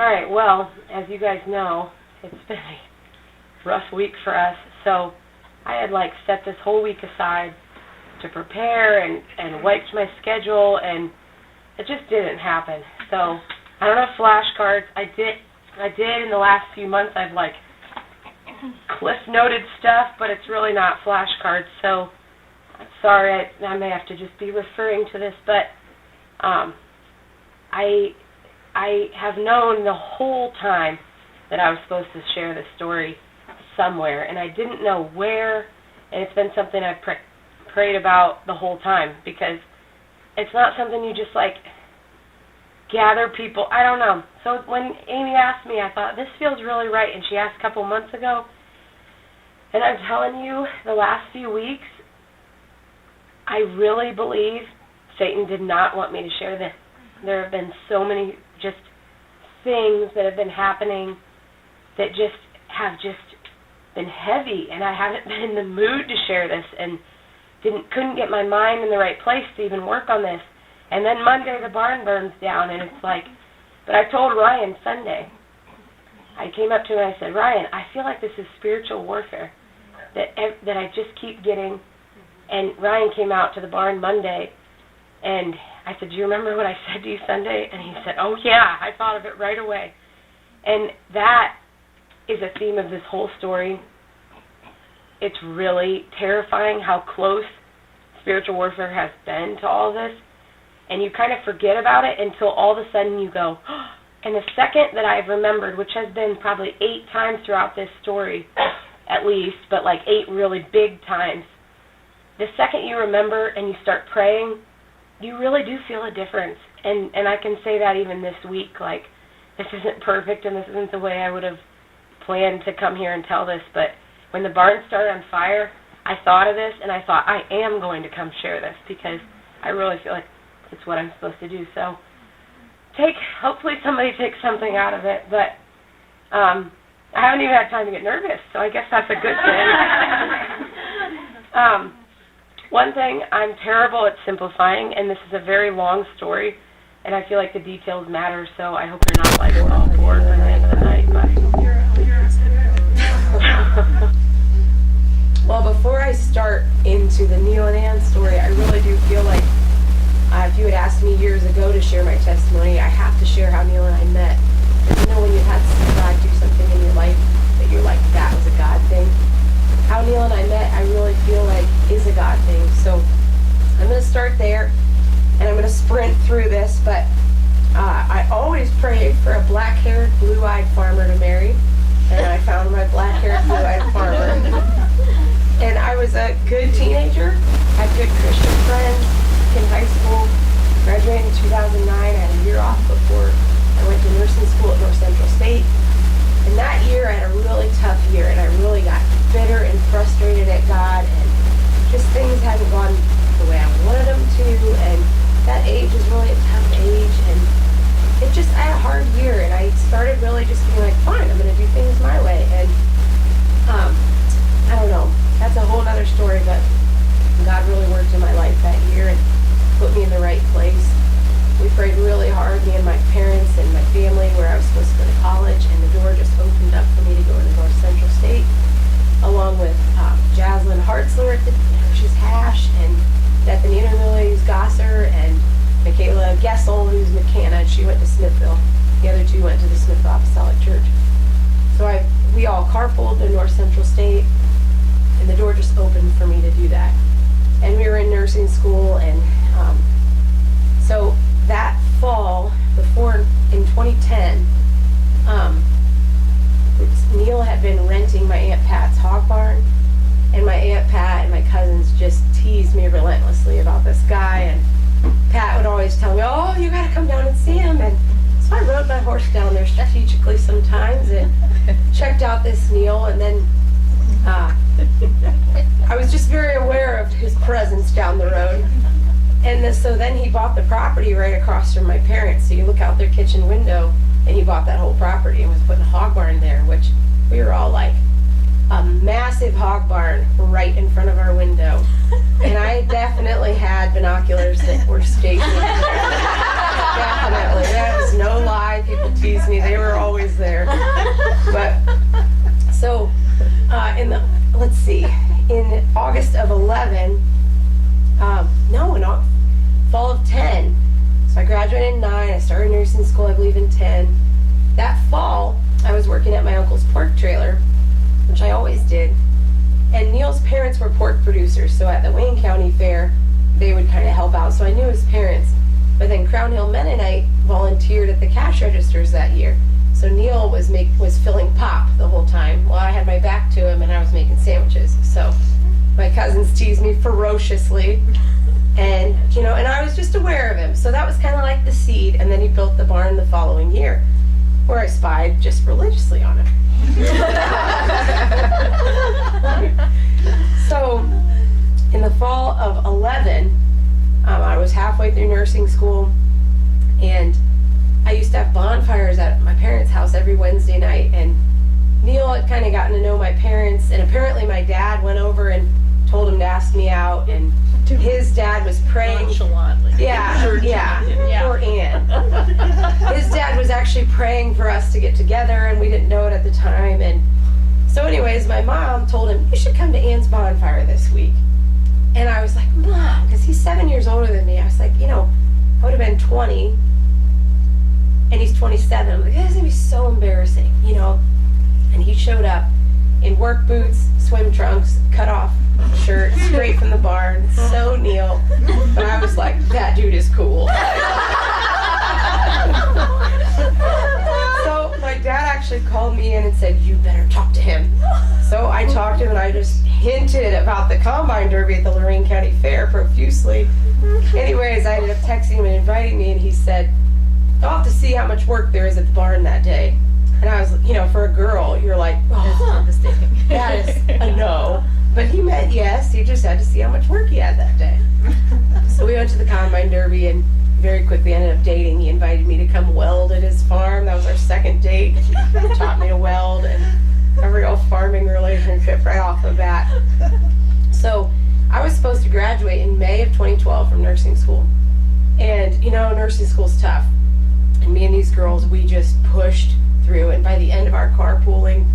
Alright, well, as you guys know, it's been a rough week for us, so I had set this whole week aside to prepare and wiped my schedule, and it just didn't happen. So I don't have flashcards. I did in the last few months. I've cliff noted stuff, but it's really not flashcards. So I'm sorry, I may have to just be referring to this, but I have known the whole time that I was supposed to share this story somewhere, and I didn't know where, and it's been something I've prayed about the whole time, because it's not something you just gather people. I don't know. So when Amy asked me, I thought, this feels really right, and she asked a couple months ago, and I'm telling you, the last few weeks, I really believe Satan did not want me to share this. There have been so many just things that have been happening that have been heavy, and I haven't been in the mood to share this, and couldn't get my mind in the right place to even work on this. And then Monday the barn burns down, and it's but I told Ryan Sunday, I came up to him and I said, Ryan, I feel like this is spiritual warfare that I just keep getting. And Ryan came out to the barn Monday, and I said, do you remember what I said to you Sunday? And he said, oh yeah, I thought of it right away. And that is a theme of this whole story. It's really terrifying how close spiritual warfare has been to all this. And you kind of forget about it until all of a sudden you go, oh. And the second that I've remembered, which has been probably 8 times throughout this story, at least, but 8 really big times, the second you remember and you start praying, you really do feel a difference. And I can say that even this week, this isn't perfect and this isn't the way I would have planned to come here and tell this, but when the barn started on fire, I thought of this, and I thought, I am going to come share this, because I really feel like it's what I'm supposed to do. So hopefully somebody takes something out of it, but I haven't even had time to get nervous, so I guess that's a good thing. One thing, I'm terrible at simplifying, and this is a very long story, and I feel like the details matter, so I hope you're not all bored when I end the night. Well, before I start into the Neil and Ann story, I really do feel like if you had asked me years ago to share my testimony, I have to share how Neil and I met. Because when you've had God do something in your life that you're that was a God thing, how Neil and I met, I really feel is a God thing. So I'm going to start there, and I'm going to sprint through this, but I always prayed for a black-haired, blue-eyed farmer to marry, and I found my black-haired, blue-eyed farmer. And I was a good teenager, had good Christian friends in high school, graduated in 2009. I had a year off before I went to nursing school at North Central State. And that year I had a really tough year, and I really got bitter and frustrated at God, and just things hadn't gone the way I wanted them to, and that age is really a tough age, and I had a hard year, and I started really just being fine, I'm going to do things my way, and I don't know, that's a whole other story, but God really worked in my life that year and put me in the right place. We prayed really hard, me and my parents and my family, where I was supposed to go to college, and the door just opened up for me to go to North Central State, along with Jaslyn Hartzler at the who's Hash, and Bethany Intermiller, who's Gosser, and Michaela Gessel, who's McCanna. She went to Smithville. The other 2 went to the Smithville Apostolic Church. So we all carpooled to North Central State, and the door just opened for me to do that. And we were in nursing school, and so that fall, in 2010, Neil had been renting my Aunt Pat's hog barn, and my Aunt Pat and my cousins just teased me relentlessly about this guy, and Pat would always tell me, oh, you gotta come down and see him, and so I rode my horse down there strategically sometimes and checked out this Neil, and then I was just very aware of his presence down the road. And so then he bought the property right across from my parents. So you look out their kitchen window, and he bought that whole property and was putting a hog barn there, which we were all a massive hog barn right in front of our window. And I definitely had binoculars that were stationed there. Definitely. That was no lie. People tease me. They were always there. But, so, in August of 11, fall of 10. So I graduated in 9. I started nursing school, I believe, in 10. That fall, I was working at my uncle's pork trailer, which I always did. And Neil's parents were pork producers, so at the Wayne County Fair, they would kind of help out. So I knew his parents. But then Crown Hill Mennonite volunteered at the cash registers that year. So Neil was filling pop the whole time while I had my back to him and I was making sandwiches. So my cousins teased me ferociously. And, and I was just aware of him. So that was kind of like the seed. And then he built the barn the following year, where I spied just religiously on him. So, in the fall of 11, I was halfway through nursing school, and I used to have bonfires at my parents' house every Wednesday night, and Neil had kind of gotten to know my parents, and apparently my dad went over and told him to ask me out, and his dad was praying. Yeah. Poor Ann. His dad was actually praying for us to get together, and we didn't know it at the time. And so, anyways, my mom told him, "You should come to Ann's bonfire this week." And I was like, "Mom," because he's 7 years older than me. I was like, I would have been 20, and he's 27. I'm like, "That's gonna be so embarrassing," And he showed up in work boots, swim trunks, cut off shirt, straight from the barn. So Neil. But I was like, that dude is cool. So my dad actually called me in and said, "You better talk to him." So I talked to him and I just hinted about the Combine Derby at the Lorain County Fair profusely. Anyways, I ended up texting him and inviting me, and he said, "I'll have to see how much work there is at the barn that day." And I was, for a girl, you're like, "Oh, that is a no." But he meant yes. He just had to see how much work he had that day. So we went to the Combine Derby and very quickly ended up dating. He invited me to come weld at his farm. That was our second date. He taught me to weld, and a real farming relationship right off the bat. So I was supposed to graduate in May of 2012 from nursing school. And, nursing school's tough. And me and these girls, we just pushed through. And by the end of our carpooling,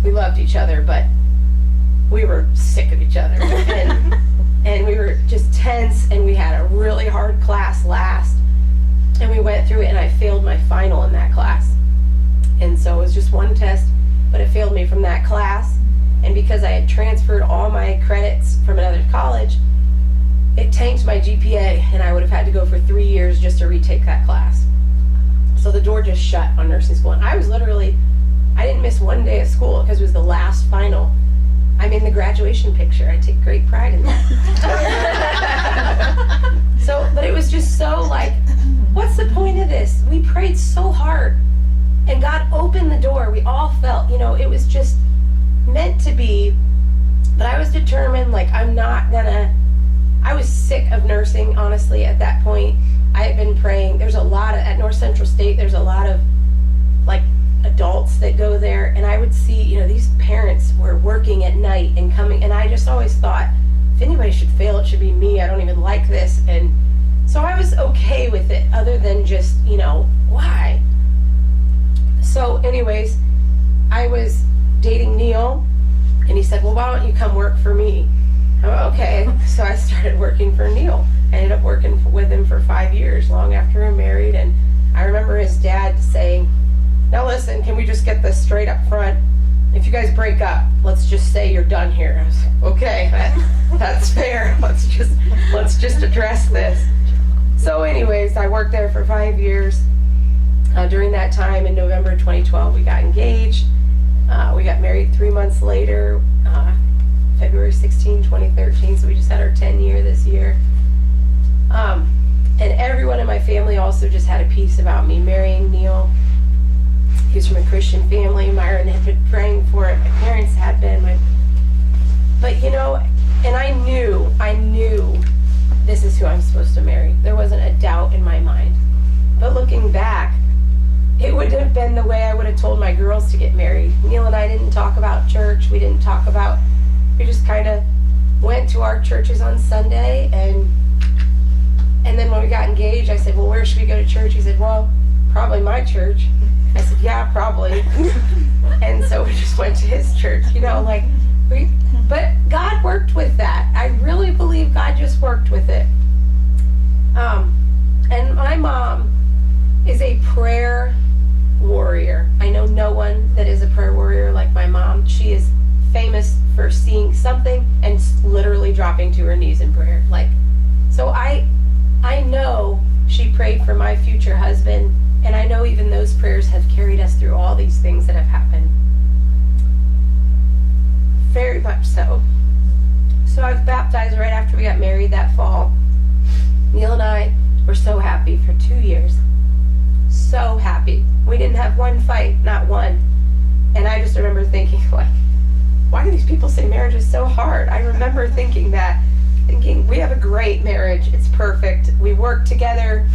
we loved each other, but we were sick of each other, and we were just tense, and we had a really hard class last, and we went through it, and I failed my final in that class. And so it was just one test, but it failed me from that class, and because I had transferred all my credits from another college, it tanked my GPA, and I would have had to go for 3 years just to retake that class. So the door just shut on nursing school, and I didn't miss one day of school because it was the last final. I'm in the graduation picture. I take great pride in that. But it was just so like, what's the point of this? We prayed so hard, and God opened the door. We all felt, it was just meant to be. But I was determined, like, I was sick of nursing, honestly, at that point. I had been praying. At North Central State, there's a lot of, like, adults that go there, and I would see, these parents were working at night and coming, and I just always thought, if anybody should fail, it should be me. I don't even like this. And so I was okay with it, other than just, why? So anyways, I was dating Neil, and he said, "Well, why don't you come work for me?" I went, "Okay." So I started working for Neil. I ended up working with him for 5 years, long after we were married. And I remember his dad saying, "Now listen, can we just get this straight up front? If you guys break up, let's just say you're done here." I was like, "Okay, that's fair. Let's just address this." So anyways, I worked there for 5 years. During that time, in November 2012, we got engaged. We got married 3 months later, February 16, 2013. So we just had our 10-year this year. And everyone in my family also just had a piece about me marrying Neil. He was from a Christian family. Myron had been praying for it. My parents had been. But and I knew this is who I'm supposed to marry. There wasn't a doubt in my mind. But looking back, it would have been the way I would would have told my girls to get married. Neil and I didn't talk about church. We just kind of went to our churches on Sunday, and then when we got engaged, I said, well, where should we go to church? He said, well, probably my church. I said, yeah, probably. And so we just went to his church, but God worked with that. I really believe God just worked with it. And my mom is a prayer warrior. I know no one that is a prayer warrior like my mom. She is famous for seeing something and literally dropping to her knees in prayer. So I know she prayed for my future husband, and I know even those prayers have carried us through all these things that have happened. Very much so. So I was baptized right after we got married that fall. Neil and I were so happy for 2 years. So happy. We didn't have one fight, not one. And I just remember thinking, why do these people say marriage is so hard? I remember thinking we have a great marriage. It's perfect. We work together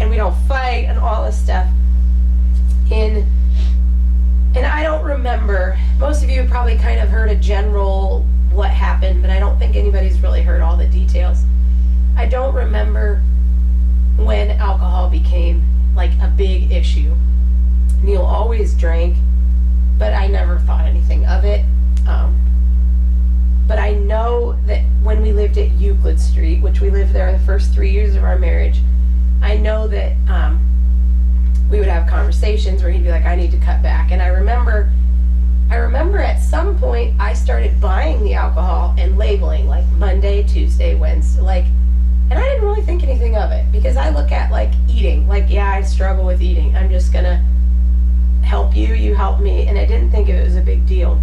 and we don't fight and all this stuff. And I don't remember. Most of you have probably kind of heard a general what happened, but I don't think anybody's really heard all the details. I don't remember when alcohol became a big issue. Neil always drank, but I never thought anything of it. But I know that when we lived at Euclid Street, which we lived there the first 3 years of our marriage, I know that we would have conversations where he'd be like, I need to cut back. And I remember at some point I started buying the alcohol and labeling Monday, Tuesday, Wednesday, and I didn't really think anything of it because I look at eating, yeah, I struggle with eating. I'm just gonna help you, you help me. And I didn't think it was a big deal.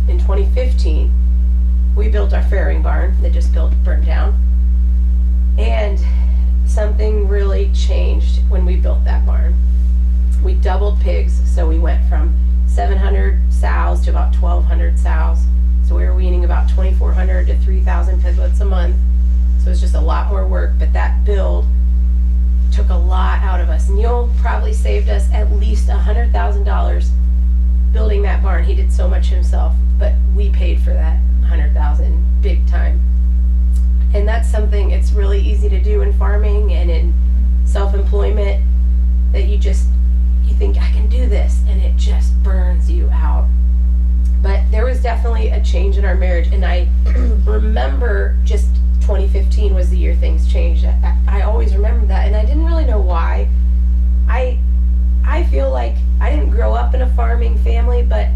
In 2015, we built our farrowing barn that just burned down. And something really changed when we built that barn. We doubled pigs, so we went from 700 sows to about 1,200 sows. So we were weaning about 2,400 to 3,000 piglets a month. So it was just a lot more work, but that build took a lot out of us. Neil probably saved us at least $100,000 building that barn. He did so much himself, but we paid for that $100,000 big time. And that's something it's really easy to do in farming and in self-employment, that you think I can do this, and it just burns you out. But there was definitely a change in our marriage, and I remember just 2015 was the year things changed. I always remember that, and I didn't really know why. I feel like I didn't grow up in a farming family, but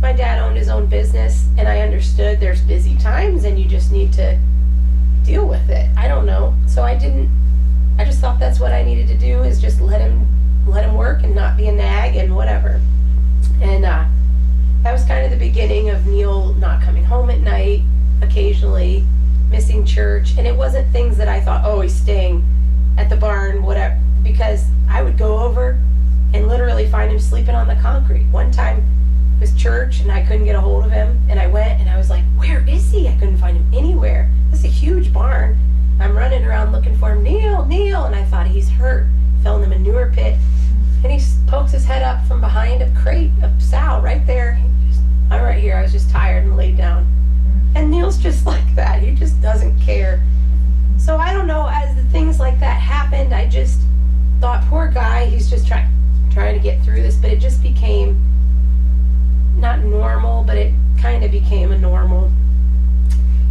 my dad owned his own business, and I understood there's busy times and you just need to deal with it. I don't know. So I just thought that's what I needed to do, is just let him work and not be a nag and whatever. And that was kind of the beginning of Neil not coming home at night, occasionally missing church. And it wasn't things that I thought, oh, he's staying at the barn, whatever, because I would go over and literally find him sleeping on the concrete. One time it was church and I couldn't get a hold of him, and I went and I was like, where is he? I couldn't find him anywhere. This is a huge barn. I'm running around looking for him. Neil, and I thought, he's hurt. Fell in the manure pit, and he pokes his head up from behind a crate of sow right there. I'm right here. I was just tired and laid down. And Neil's just like that. He just doesn't care. So I don't know, as the things like that happened, I just thought, poor guy, he's just trying to get through this. But it just became not normal, but it kind of became a normal.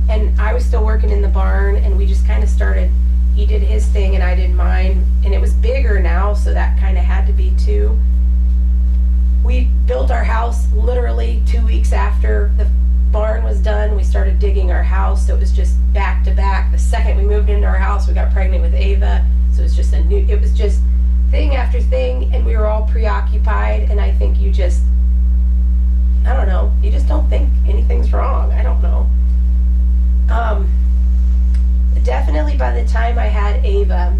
And I was still working in the barn, and we just kind of started, he did his thing and I did mine, and it was bigger now, so that kind of had to be too. We built our house literally 2 weeks after the barn was done. We started digging our house, so it was just back to back. The second we moved into our house, we got pregnant with Ava, so it was just thing after thing, and we were all preoccupied. And I think I don't know, you just don't think anything's wrong. I don't know. Definitely by the time I had Ava,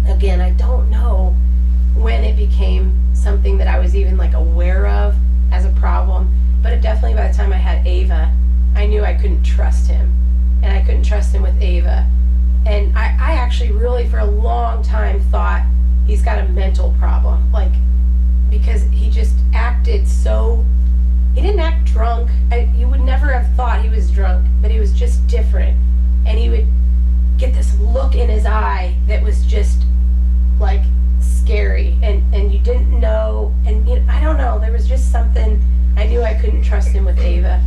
again, I don't know when it became something that I was even aware of as a problem, but definitely by the time I had Ava, I knew I couldn't trust him, and I couldn't trust him with Ava. And I actually really for a long time thought he's got a mental problem, because just something, I knew I couldn't trust him with Ava.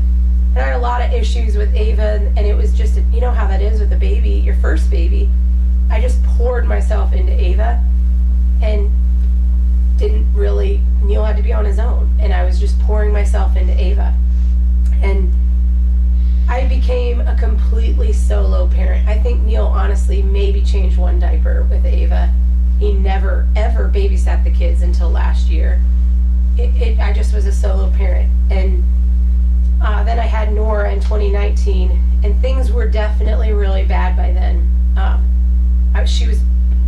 And I had a lot of issues with Ava, and it was just, you know how that is with a baby, your first baby. I just poured myself into Ava and didn't really, Neil had to be on his own, and I was just pouring myself into Ava. And I became a completely solo parent. I think Neil honestly maybe changed one diaper with Ava. He never, ever babysat the kids until last year. I just was a solo parent. And then I had Nora in 2019, and things were definitely really bad by then. She was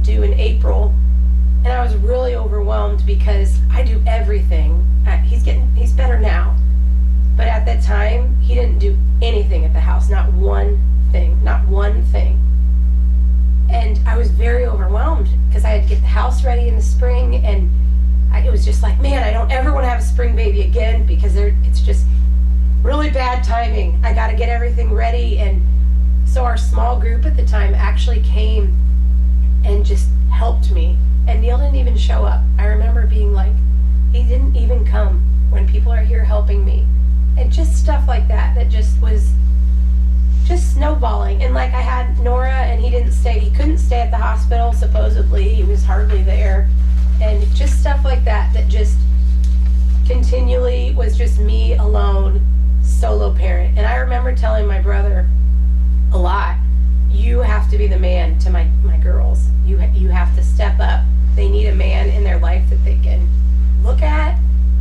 due in April, and I was really overwhelmed because I do everything. He's better now. But at that time, he didn't do anything at the house, not one thing. And I was very overwhelmed because I had to get the house ready in the spring, and it was just like, man, I don't ever want to have a spring baby again because it's just really bad timing. I got to get everything ready. And so our small group at the time actually came and just helped me. And Neil didn't even show up. I remember being like, he didn't even come when people are here helping me. And just stuff like that just was just snowballing. And like I had Nora, and he couldn't stay at the hospital, supposedly. He was hardly there. And just stuff like that just continually was just me alone, solo parent. And I remember telling my brother a lot, you have to be the man to my girls. You have to step up. They need a man in their life that they can look at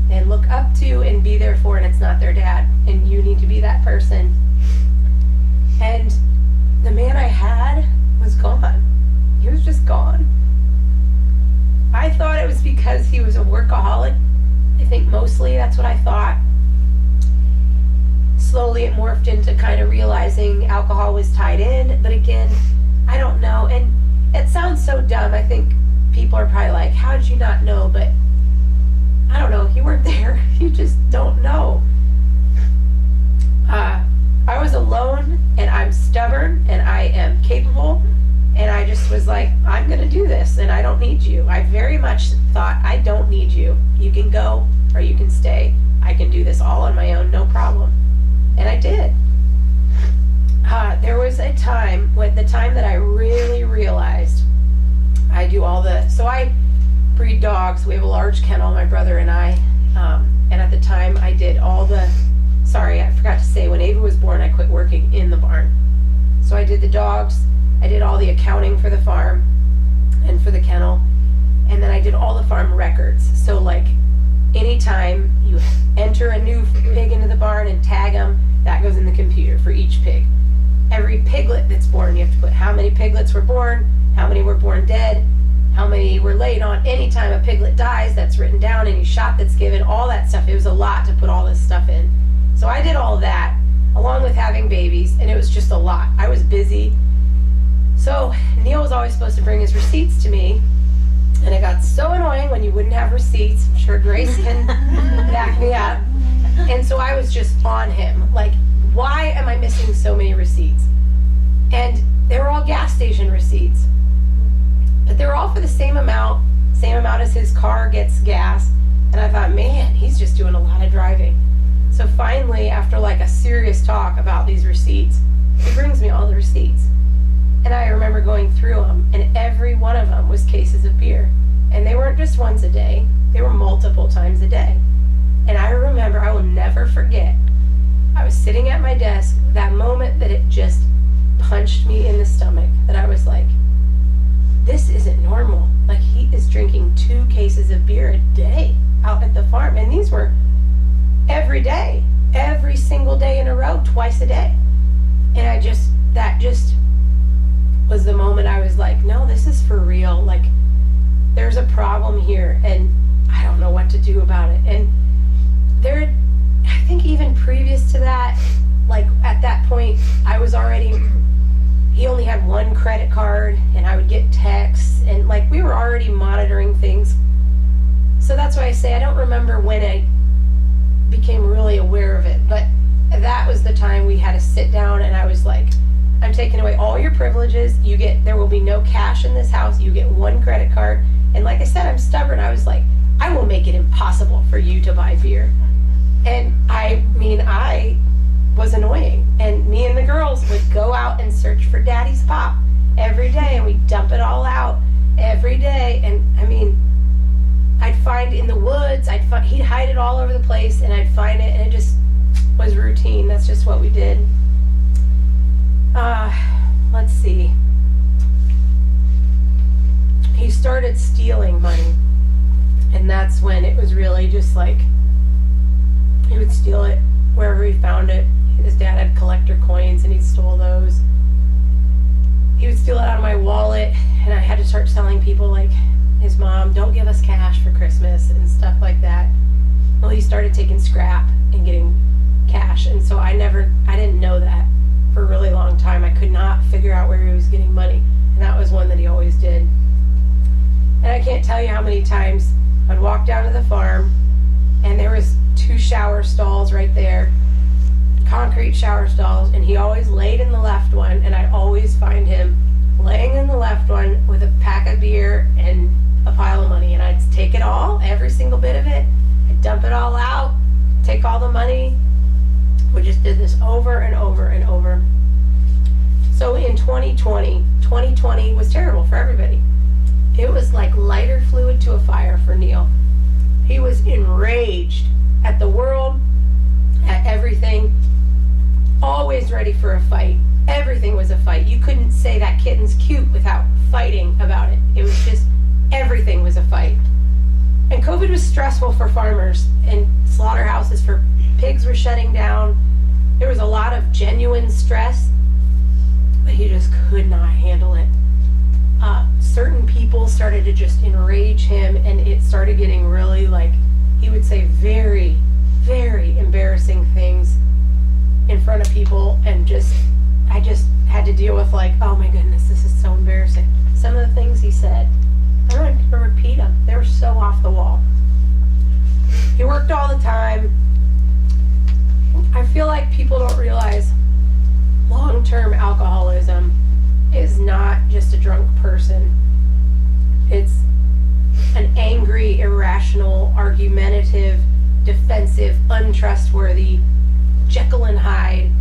and look up to and be there for, and it's not their dad. And you need to be that person. And the man I had was gone. He was just gone. I thought it was because he was a workaholic. I think mostly that's what I thought. Slowly it morphed into kind of realizing alcohol was tied in, but again, I don't know. And it sounds so dumb. I think people are probably like, how did you not know? But I don't know. You weren't there. You just don't know. I was alone, and I'm stubborn, and I am capable, and I just was like, I'm going to do this, and I don't need you. I very much thought, I don't need you. You can go, or you can stay. I can do this all on my own, no problem. And I did. There was a time, the time that I really realized I do so I breed dogs. We have a large kennel, my brother and I, and at the time I did I forgot to say, when Ava was born, I quit working in the barn. So I did the dogs, I did all the accounting for the farm and for the kennel, and then I did all the farm records. So like, anytime you enter a new pig into the barn and tag them, that goes in the computer for each pig. Every piglet that's born, you have to put how many piglets were born, how many were born dead, how many were laid on. Anytime a piglet dies, that's written down, any shot that's given, all that stuff. It was a lot to put all this stuff in. So I did all that, along with having babies, and it was just a lot. I was busy. So Neil was always supposed to bring his receipts to me, and it got so annoying when you wouldn't have receipts. I'm sure Grace can back me up. And so I was just on him, like, why am I missing so many receipts? And they were all gas station receipts. But they were all for the same amount as his car gets gas. And I thought, man, he's just doing a lot of driving. So finally, after like a serious talk about these receipts, he brings me all the receipts. And I remember going through them, and every one of them was cases of beer. And they weren't just once a day, they were multiple times a day. And I remember, I will never forget, I was sitting at my desk, that moment that it just punched me in the stomach, that I was like, this isn't normal. Like, he is drinking 2 cases of beer a day out at the farm. And these were every day, every single day in a row, twice a day. And that just was the moment I was like, no, this is for real. Like, there's a problem here, and I don't know what to do about it. And I think even previous to that, like at that point, he only had 1 credit card, and I would get texts, and like we were already monitoring things. So that's why I say I don't remember when I became really aware of it, but that was the time we had to sit down, and I was like, I'm taking away all your privileges. There will be no cash in this house. You get 1 credit card. And like I said, I'm stubborn. I was like, I will make it impossible for you to buy beer. And I was annoying. And me and the girls would go out and search for Daddy's Pop every day, and we'd dump it all out every day. And I'd find in the woods, he'd hide it all over the place, and I'd find it, and it just was routine. That's just what we did. Let's see. He started stealing money, and that's when it was really just like, he would steal it wherever he found it. His dad had collector coins, and he'd stole those. He would steal it out of my wallet, and I had to start telling people, like, his mom, don't give us cash for Christmas and stuff like that. Well, he started taking scrap and getting cash, and so I didn't know that for a really long time. I could not figure out where he was getting money, and that was one that he always did. And I can't tell you how many times I'd walk down to the farm, and there was 2 shower stalls right there, concrete shower stalls, and he always laid in the left one, and I'd always find him laying in the left one with a pack of beer and a pile of money, and I'd take it all, every single bit of it, I'd dump it all out, take all the money. We just did this over and over and over. So in 2020 was terrible for everybody. It was like lighter fluid to a fire for Neil. He was enraged at the world, at everything, always ready for a fight. Everything was a fight. You couldn't say that kitten's cute without fighting about it. It was just, everything was a fight. And COVID was stressful for farmers, and slaughterhouses for pigs were shutting down. There was a lot of genuine stress, but he just could not handle it. Certain people started to just enrage him, and it started getting really, like, he would say very, very embarrassing things in front of people, and I just had to deal with, like, oh my goodness, this is so embarrassing. Some of the things he said, I'm not going to repeat them. They were so off the wall. He worked all the time. I feel like people don't realize long-term alcoholism is not just a drunk person. It's an angry, irrational, argumentative, defensive, untrustworthy, Jekyll and Hyde.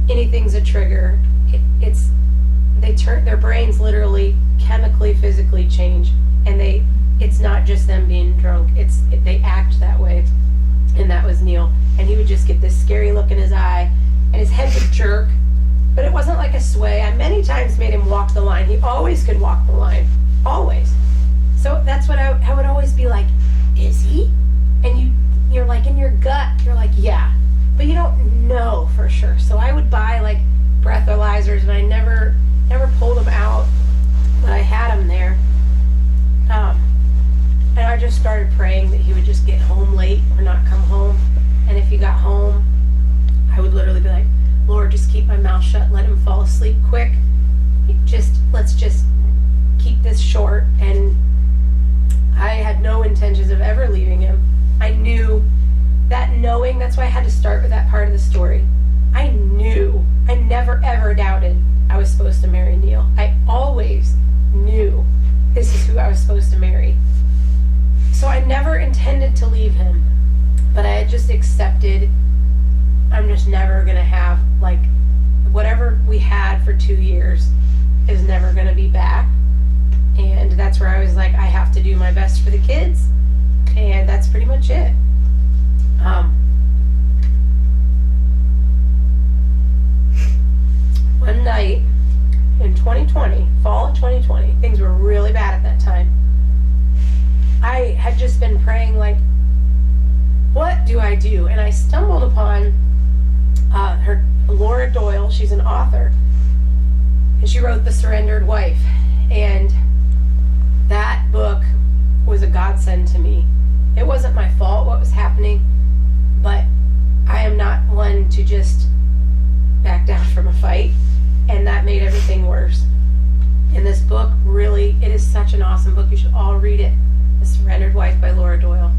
Anything's a trigger. Their brains literally chemically, physically change, and it's not just them being drunk. They act that way, and that was Neil. And he would just get this scary look in his eye, and his head would jerk, but it wasn't like a sway. I many times made him walk the line. He always could walk the line, always. So that's what I would always be like, is he? And you're like, in your gut, you're like, yeah, but you don't know for sure. So I would buy like breathalyzers, and I never pulled them out, but I had them there. And I just started praying that he would just get home late or not come home. And if he got home, I would literally be like, Lord, just keep my mouth shut, let him fall asleep quick. Let's just keep this short. And I had no intentions of ever leaving him. I knew that, knowing, that's why I had to start with that part of the story. I knew, I never ever doubted I was supposed to marry Neil. I always knew this is who I was supposed to marry. So I never intended to leave him, but I had just accepted I'm just never going to have, like, whatever we had for 2 years is never going to be back. And that's where I was like, I have to do my best for the kids. And that's pretty much it. One night in 2020, fall of 2020, things were really bad at that time. I had just been praying, like, what do I do? And I stumbled upon her, Laura Doyle. She's an author, and she wrote The Surrendered Wife, and that book was a godsend to me. It wasn't my fault what was happening, but I am not one to just back down from a fight, and that made everything worse. And this book, really, it is such an awesome book. You should all read it. The Surrendered Wife by Laura Doyle.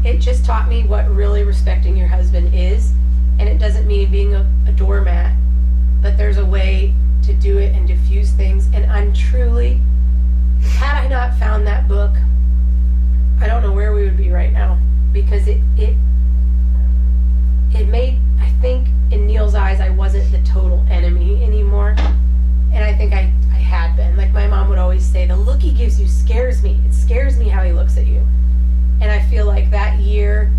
It just taught me what really respecting your husband is, and it doesn't mean being a doormat, but there's a way to do it and diffuse things. And I'm truly, had I not found that book, I don't know where we would be right now, because it made, I think in Neil's eyes, I wasn't the total enemy anymore. And I think I had been. Like my mom would always say, the look he gives you scares me. It scares me how he looks at you. And I feel like that year,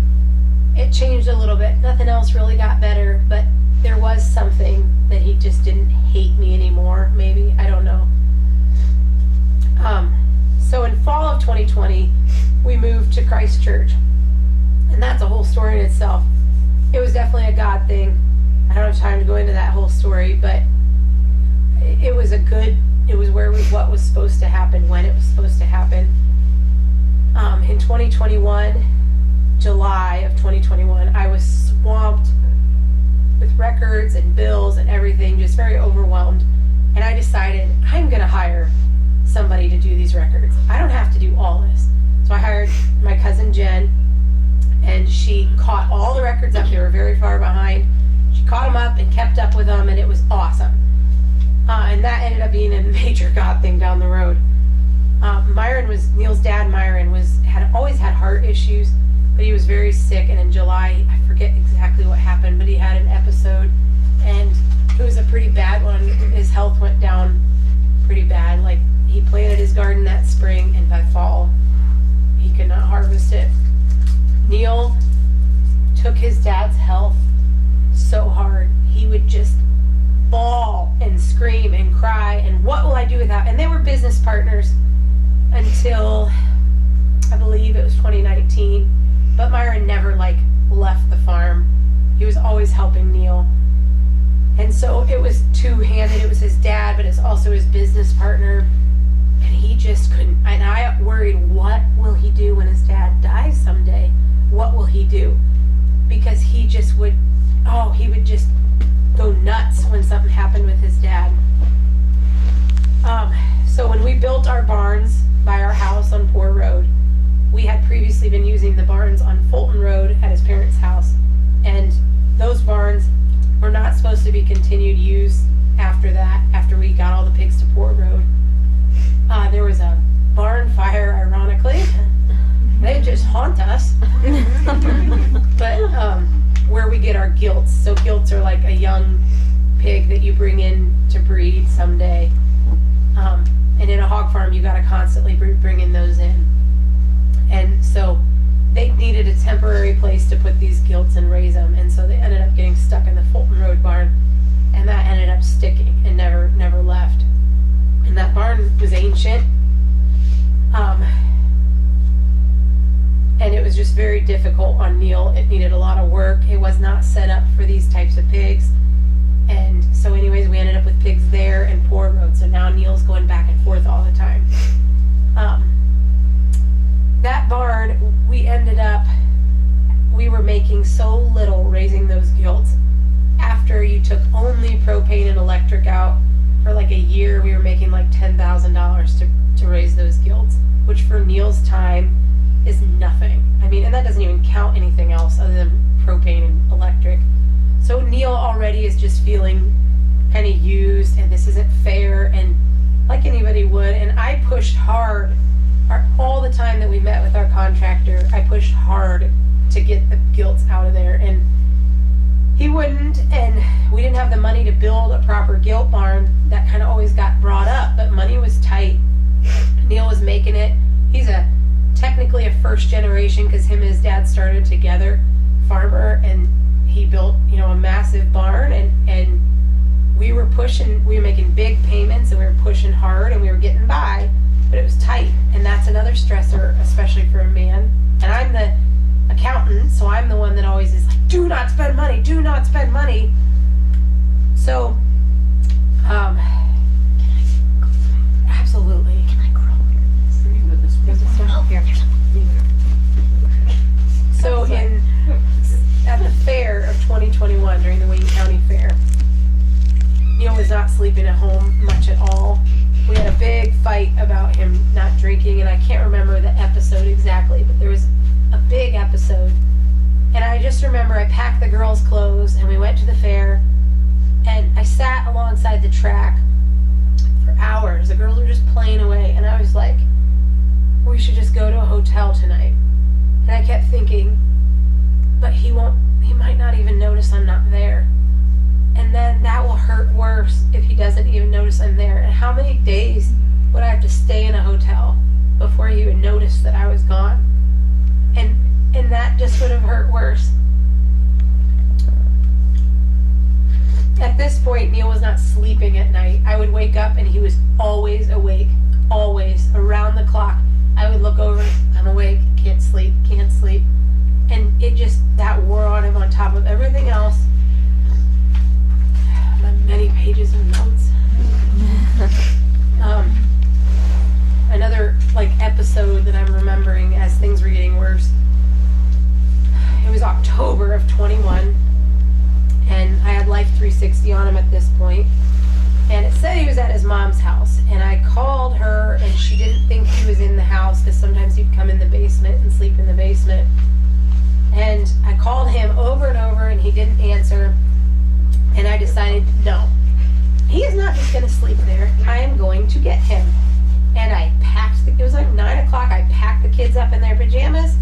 it changed a little bit. Nothing else really got better, but there was something that he just didn't hate me anymore, maybe. I don't know. So in fall of 2020, we moved to Christ Church. And that's a whole story in itself. It was definitely a God thing. I don't have time to go into that whole story, but it was what was supposed to happen when it was supposed to happen. In 2021, July of 2021, I was swamped with records and bills and everything, just very overwhelmed. And I decided I'm going to hire somebody to do these records. I don't have to do all this. So I hired my cousin Jen, and she caught all the records up. They were very far behind. She caught them up and kept up with them, and it was awesome. And that ended up being a major God thing down the road. Neil's dad, Myron, had always had heart issues, but he was very sick, and in July, I forget exactly what happened, but he had an episode, and it was a pretty bad one. His health went down pretty bad. Like, he planted his garden that spring, and by fall, he could not harvest it. Neil took his dad's health so hard. He would just bawl and scream and cry, and what will I do without? And they were business partners until I believe it was 2019. But Myron never left the farm. He was always helping Neil. And so it was two-handed. It was his dad, but it's also his business partner. And he just couldn't. And I worried, what will he do when his dad dies someday? What will he do? Because he just he would just go nuts when something happened with his dad. So when we built our barns by our house on Poor Road, we had previously been using the barns on Fulton Road at his parents' house. And those barns were not supposed to be continued use after that, after we got all the pigs to Poor Road. There was a barn fire, ironically. They just haunt us. But where we get our gilts. So gilts are like a young pig that you bring in to breed someday. And in a hog farm, you got to constantly bringing those in. And so they needed a temporary place to put these gilts and raise them. And so they ended up getting stuck in the Fulton Road barn. And that ended up sticking and never left. And that barn was ancient. And it was just very difficult on Neil. It needed a lot of work. It was not set up for these types of pigs. And so anyways, we ended up with pigs there and Poor Road. So now Neil's going back and forth all the time. That barn, we were making so little raising those gilts. After you took only propane and electric out for like a year, we were making like $10,000 to raise those gilts, which for Neil's time is nothing. I mean, and that doesn't even count anything else other than propane and electric. So Neil already is just feeling kind of used, and this isn't fair, and like anybody would. And I pushed hard all the time that we met with our contractor. I pushed hard to get the gilts out of there, and he wouldn't. And we didn't have the money to build a proper gilt barn. That kind of always got brought up, but money was tight. Neil was making it. He's technically a first generation, because him and his dad started together, farmer, and he built, a massive barn, and we were making big payments, and we were pushing hard, and we were getting by, but it was tight. And that's another stressor, especially for a man. And I'm the accountant, so I'm the one that always is like, do not spend money, do not spend money. So absolutely. Can I grow this? There's a special here. So at the fair of 2021, during the Wayne County Fair, Neil was not sleeping at home much at all. We had a big fight about him not drinking, and I can't remember the episode exactly, but there was a big episode. And I just remember I packed the girls' clothes, and we went to the fair, and I sat alongside the track for hours. The girls were just playing away, and I was like, we should just go to a hotel tonight. And I kept thinking, but he might not even notice I'm not there. And then that will hurt worse if he doesn't even notice I'm there. And how many days would I have to stay in a hotel before he would notice that I was gone? And that just would have hurt worse. At this point, Neil was not sleeping at night. I would wake up and he was always awake, always, around the clock. I would look over, I'm awake, can't sleep. And it just, that wore on him on top of everything else. My many pages of notes. Another episode that I'm remembering as things were getting worse. It was October of 21, and I had Life 360 on him at this point, and it said he was at his mom's house, and I called her, and she didn't think he was in the house, because sometimes he'd come in the basement and sleep in the basement, and I called him over and over, and he didn't answer, and I decided, no, he is not just going to sleep there, I am going to get him. And I packed, it was like 9 o'clock, I packed the kids up in their pajamas,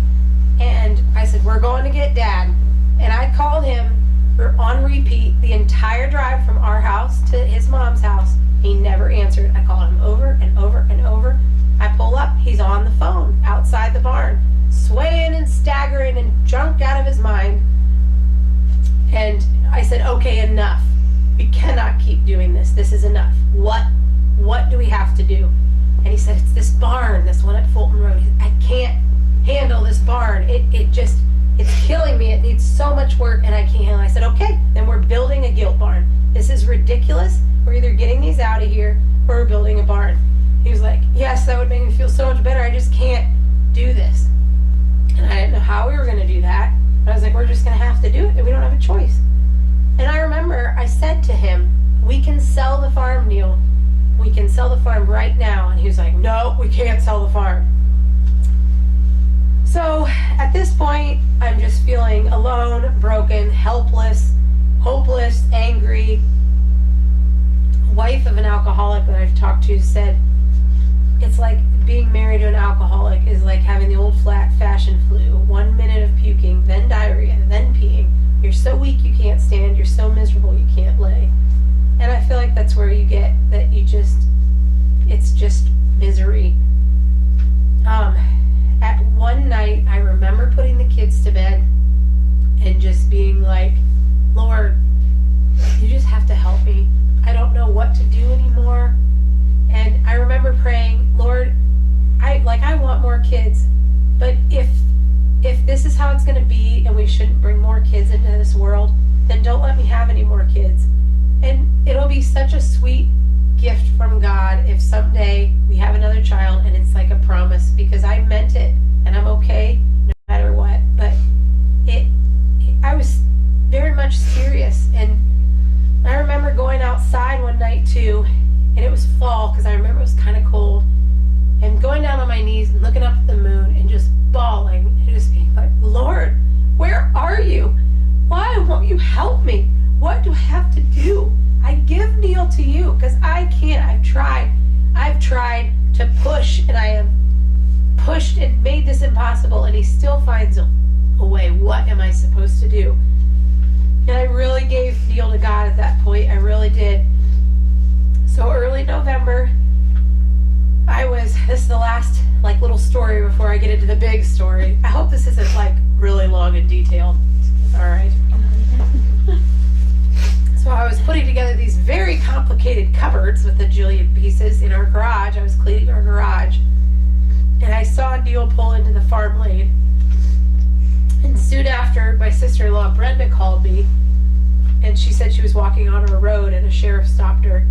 and I said, we're going to get Dad. And I called him on repeat the entire drive from our house to his mom's house. He never answered. I called him over and over and over. I pull up, he's on the phone outside the barn, swaying and staggering and drunk out of his mind. And I said, okay, enough. We cannot keep doing this. This is enough. What do we have to do? And he said, it's this barn, this one at Fulton Road. I can't handle this barn. It's killing me. It needs so much work and I can't handle it. I said, okay, then we're building a guilt barn. This is ridiculous. We're either getting these out of here or we're building a barn. He was like, yes, that would make me feel so much better. I just can't do this. And I didn't know how we were going to do that. But I was like, we're just going to have to do it. We don't have a choice. And I remember I said to him, we can sell the farm, Neil. We can sell the farm right now. And he was like, no, we can't sell the farm. So at this point, I'm just feeling alone, broken, helpless, hopeless, angry. Wife of an alcoholic that I've talked to said, it's like being married to an alcoholic is like having the old fashioned flu. 1 minute of puking, then diarrhea, then peeing. You're so weak you can't stand. You're so miserable you can't lay. And I feel like that's where you get that it's just misery. At one night, I remember putting the kids to bed and just being like, Lord, you just have to help me. I don't know what to do anymore. And I remember praying, Lord, I want more kids, but if this is how it's going to be and we shouldn't bring more kids into this world, then don't let me have any more kids. And it'll be such a sweet gift from God if someday we have another child and it's like a promise, because I meant it and I'm okay no matter what. But I was very much serious. And I remember going outside one night too, and it was fall because I remember it was kind of cold, and going down on my knees and looking up at the moon and just bawling and just being like, Lord, where are you? Why won't you help me? What do I have to do? I give Neil to you because I can't. I've tried to push, and I have pushed and made this impossible, and he still finds a way. What am I supposed to do? And I really gave Neil to God at that point. I really did. So early November, this is the last little story before I get into the big story. I hope this isn't really long and detailed. All right. So I was putting together these very complicated cupboards with a jillion pieces in our garage. I was cleaning our garage, and I saw Neil pull into the farm lane. And soon after, my sister-in-law Brenda called me, and she said she was walking on a road and a sheriff stopped her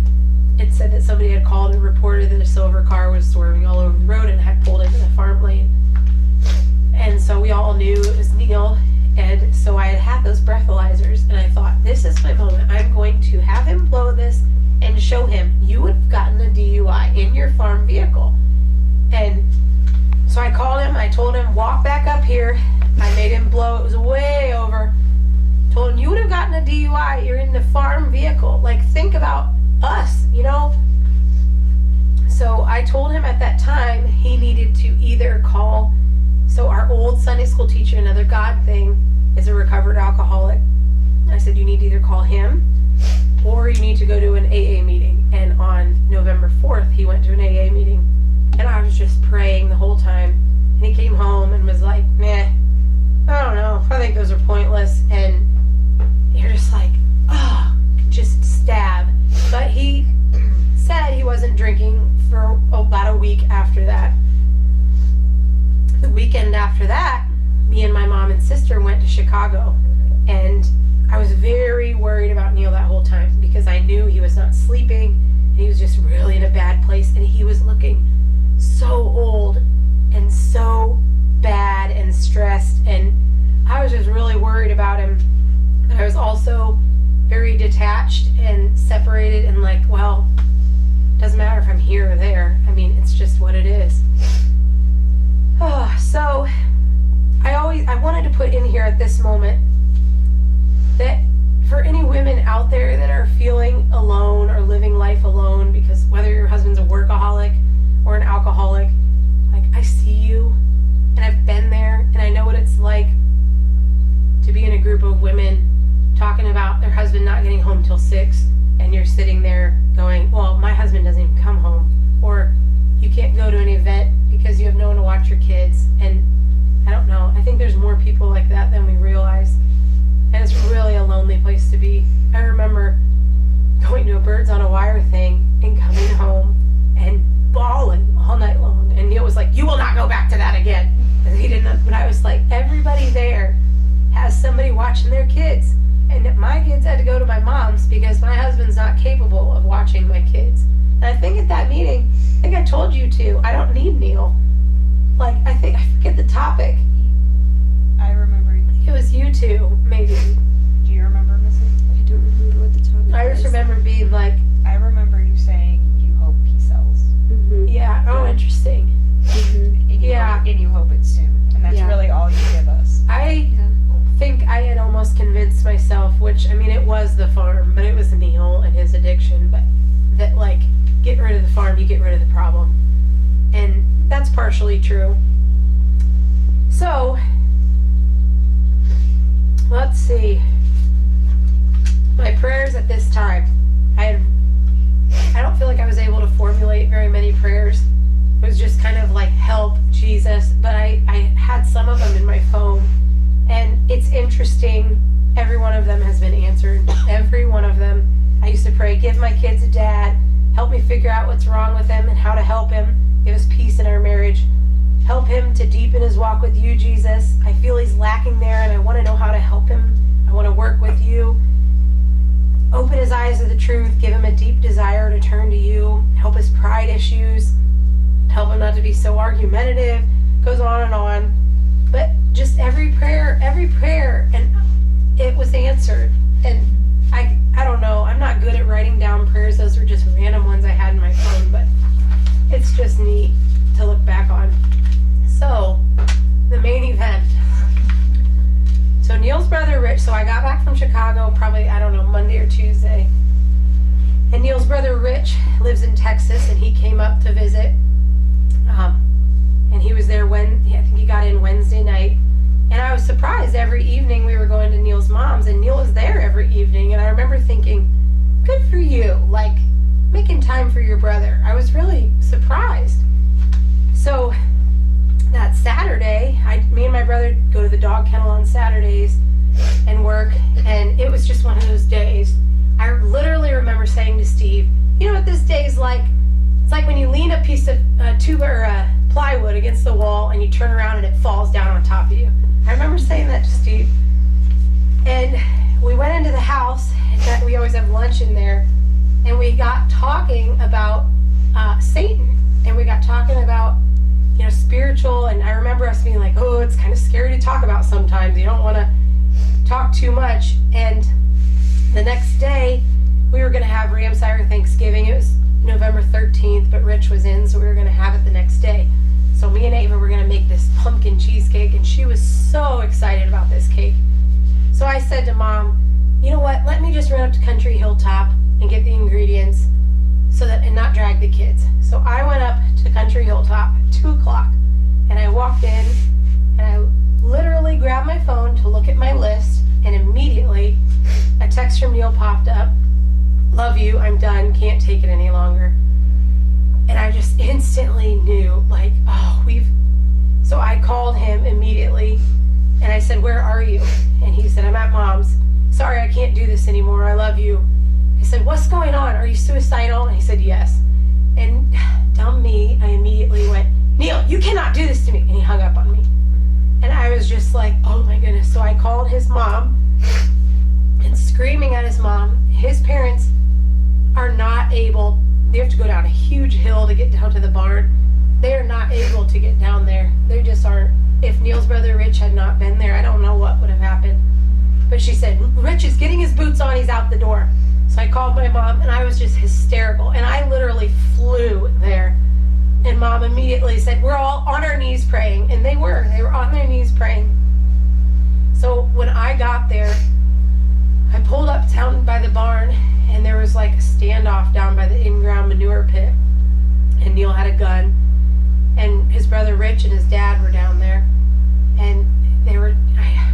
and said that somebody had called and reported that a silver car was swerving all over the road and had pulled into the farm lane. And so we all knew it was Neil. And so I had those breathalyzers, and I thought, this is my moment. I'm going to have him blow this and show him you would have gotten a DUI in your farm vehicle. And so I called him. I told him, walk back up here. I made him blow. It was way over. Told him, you would have gotten a DUI. You're in the farm vehicle. Think about us, you know? So so I told him at that time he needed to either call, so our old Sunday school teacher, another God thing, is a recovered alcoholic. I said, you need to either call him or you need to go to an AA meeting. And on November 4th, he went to an AA meeting. And I was just praying the whole time. And he came home and was like, meh, I don't know. I think those are pointless. And you're just like, oh, just stab. But he said he wasn't drinking for about a week after that. The weekend after that, me and my mom and sister went to Chicago. And I was very worried about Neil that whole time because I knew he was not sleeping and he was just really in a bad place and he was looking so old and so bad and stressed, and I was just really worried about him. And I was also very detached and separated and like, well, doesn't matter if I'm here or there. I mean, it's just what it is. Oh, so I wanted to put in here at this moment that for any women out there that are feeling alone or living life alone, because whether your husband's a workaholic or an alcoholic, like, I see you and I've been there and I know what it's like to be in a group of women talking about their husband not getting home till 6 and you're sitting there going, well, my husband doesn't even come home, or you can't go to an event because you have no one to watch your kids. And I don't know, I think there's more people like that than we realize. And it's really a lonely place to be. I remember going to a Birds on a Wire thing and coming home and bawling all night long. And Neil was like, you will not go back to that again. And he didn't, but I was like, everybody there has somebody watching their kids. And my kids had to go to my mom's because my husband's not capable of watching my kids. And I think at that meeting, I think I told you too, I don't need Neil. Like, I forget the topic. I remember. It was you two, maybe. Do you remember, Missy? I don't remember what the topic I just was. remember being like, I remember you saying you hope he sells. Mm-hmm. yeah, oh, interesting. Mm-hmm. And you Yeah. Hope, and you hope it's soon. And that's Yeah. really all you give us. I Yeah. think I had almost convinced myself, which, I mean, it was the farm, but it was Neil and his addiction, but that, like, get rid of the farm, you get rid of the problem. And that's partially true. So, let's see. My prayers at this time, I don't feel like I was able to formulate very many prayers. It was just kind of like, help, Jesus, but I had some of them in my phone. And it's interesting, every one of them has been answered. Every one of them. I used to pray, give my kids a dad, help me figure out what's wrong with him and how to help him, give us peace in our marriage, help him to deepen his walk with you, Jesus. I feel he's lacking there and I want to know how to help him. I want to work with you. Open his eyes to the truth, give him a deep desire to turn to you, help his pride issues, help him not to be so argumentative, goes on and on. But just every prayer, and it was answered. And I don't know, I'm not good at writing down prayers. Those were just random ones I had in my phone, but it's just neat to look back on. So, the main event. So Neil's brother Rich, so I got back from Chicago probably, I don't know, Monday or Tuesday. And Neil's brother Rich lives in Texas and he came up to visit. And he was there I think he got in Wednesday night. And I was surprised every evening we were going to Neil's mom's and Neil was there every evening. And I remember thinking, good for you, like making time for your brother. I was really surprised. So that Saturday, me and my brother go to the dog kennel on Saturdays and work, and it was just one of those days. I literally remember saying to Steve, you know what this day is like? It's like when you lean a piece of plywood against the wall and you turn around and it falls down on top of you. I remember saying that to Steve. And we went into the house, and we always have lunch in there, and we got talking about Satan, and we got talking about, you know, spiritual, and I remember us being like, oh, it's kind of scary to talk about sometimes. You don't want to talk too much. And the next day, we were going to have Ramseyer Thanksgiving. It was November 13th, but Rich was in, so we were going to have it the next day. So me and Ava were going to make this pumpkin cheesecake, and she was so excited about this cake. So I said to Mom, you know what, let me just run up to Country Hilltop and get the ingredients and not drag the kids. So I went up to Country Hilltop at 2 o'clock, and I walked in, and I literally grabbed my phone to look at my list, and immediately a text from Neil popped up. Love you, I'm done, can't take it any longer. And I just instantly knew, like, so I called him immediately, and I said, where are you? And he said, I'm at Mom's. Sorry, I can't do this anymore, I love you. I said, what's going on? Are you suicidal? And he said, yes. And dumb me, I immediately went, Neil, you cannot do this to me. And he hung up on me. And I was just like, oh my goodness. So I called his mom and screaming at his mom. His parents are not able, they have to go down a huge hill to get down to the barn. They are not able to get down there. They just aren't. If Neil's brother Rich had not been there, I don't know what would have happened. But she said, Rich is getting his boots on, he's out the door. So I called my mom, and I was just hysterical. And I literally flew there. And Mom immediately said, we're all on our knees praying. And they were on their knees praying. So when I got there, I pulled up down by the barn, and there was like a standoff down by the in-ground manure pit. And Neil had a gun. And his brother Rich and his dad were down there. And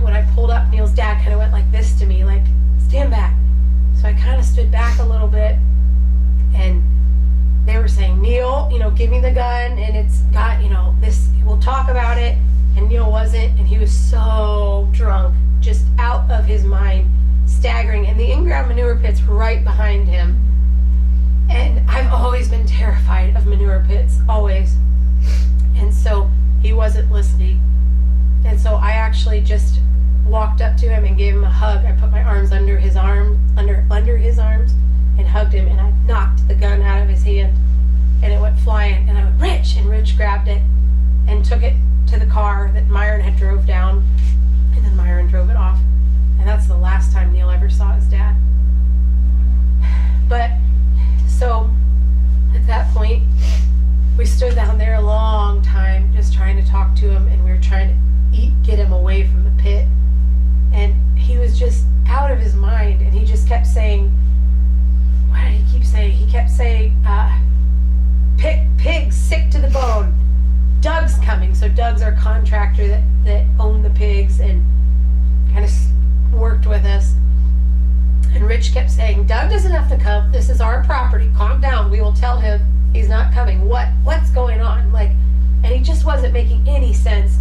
when I pulled up, Neil's dad kind of went like this to me, like, stand back. So I kind of stood back a little bit, and they were saying, Neil, give me the gun, and it's got, this, we'll talk about it. And Neil wasn't, and he was so drunk, just out of his mind, staggering. And the in-ground manure pit's right behind him. And I've always been terrified of manure pits, always. And so he wasn't listening. And so I actually just walked up to him and gave him a hug. I put my arms under his arms and hugged him, and I knocked the gun out of his hand, and it went flying. And I went, Rich! And Rich grabbed it and took it to the car that Myron had drove down, and then Myron drove it off. And that's the last time Neil ever saw his dad. But so at that point, we stood down there a long time just trying to talk to him, and we were trying to get him away from the pit. And he was just out of his mind, and he just kept saying, what did he keep saying? He kept saying, pigs sick to the bone. Doug's coming. So Doug's our contractor that owned the pigs and kind of worked with us. And Rich kept saying, Doug doesn't have to come. This is our property. Calm down. We will tell him he's not coming. What's going on? And he just wasn't making any sense.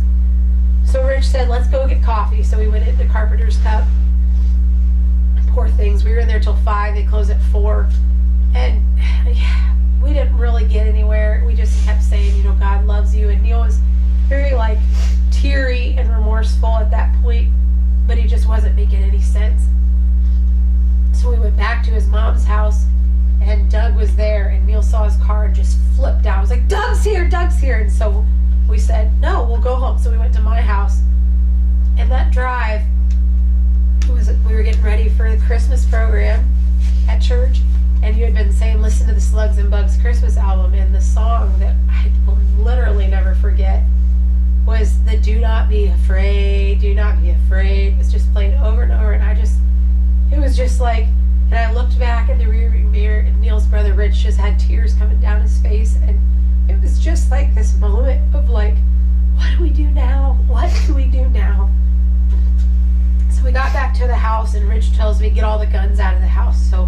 So Rich said, let's go get coffee. So we went into Carpenter's Cup. Poor things. We were in there till 5. They closed at 4. And we didn't really get anywhere. We just kept saying, God loves you. And Neil was very teary and remorseful at that point. But he just wasn't making any sense. So we went back to his mom's house. And Doug was there. And Neil saw his car and just flipped out. I was like, Doug's here. And so we said, no, we'll go home. So we went to my house. And that drive, we were getting ready for the Christmas program at church. And you had been saying, listen to the Slugs and Bugs Christmas album. And the song that I will literally never forget was the Do Not Be Afraid, Do Not Be Afraid. It was just played over and over. And it was just like, and I looked back in the rearview mirror, and Neil's brother Rich just had tears coming down his face. And it was just like this moment of what do we do now? What do we do now? So we got back to the house, and Rich tells me, get all the guns out of the house. So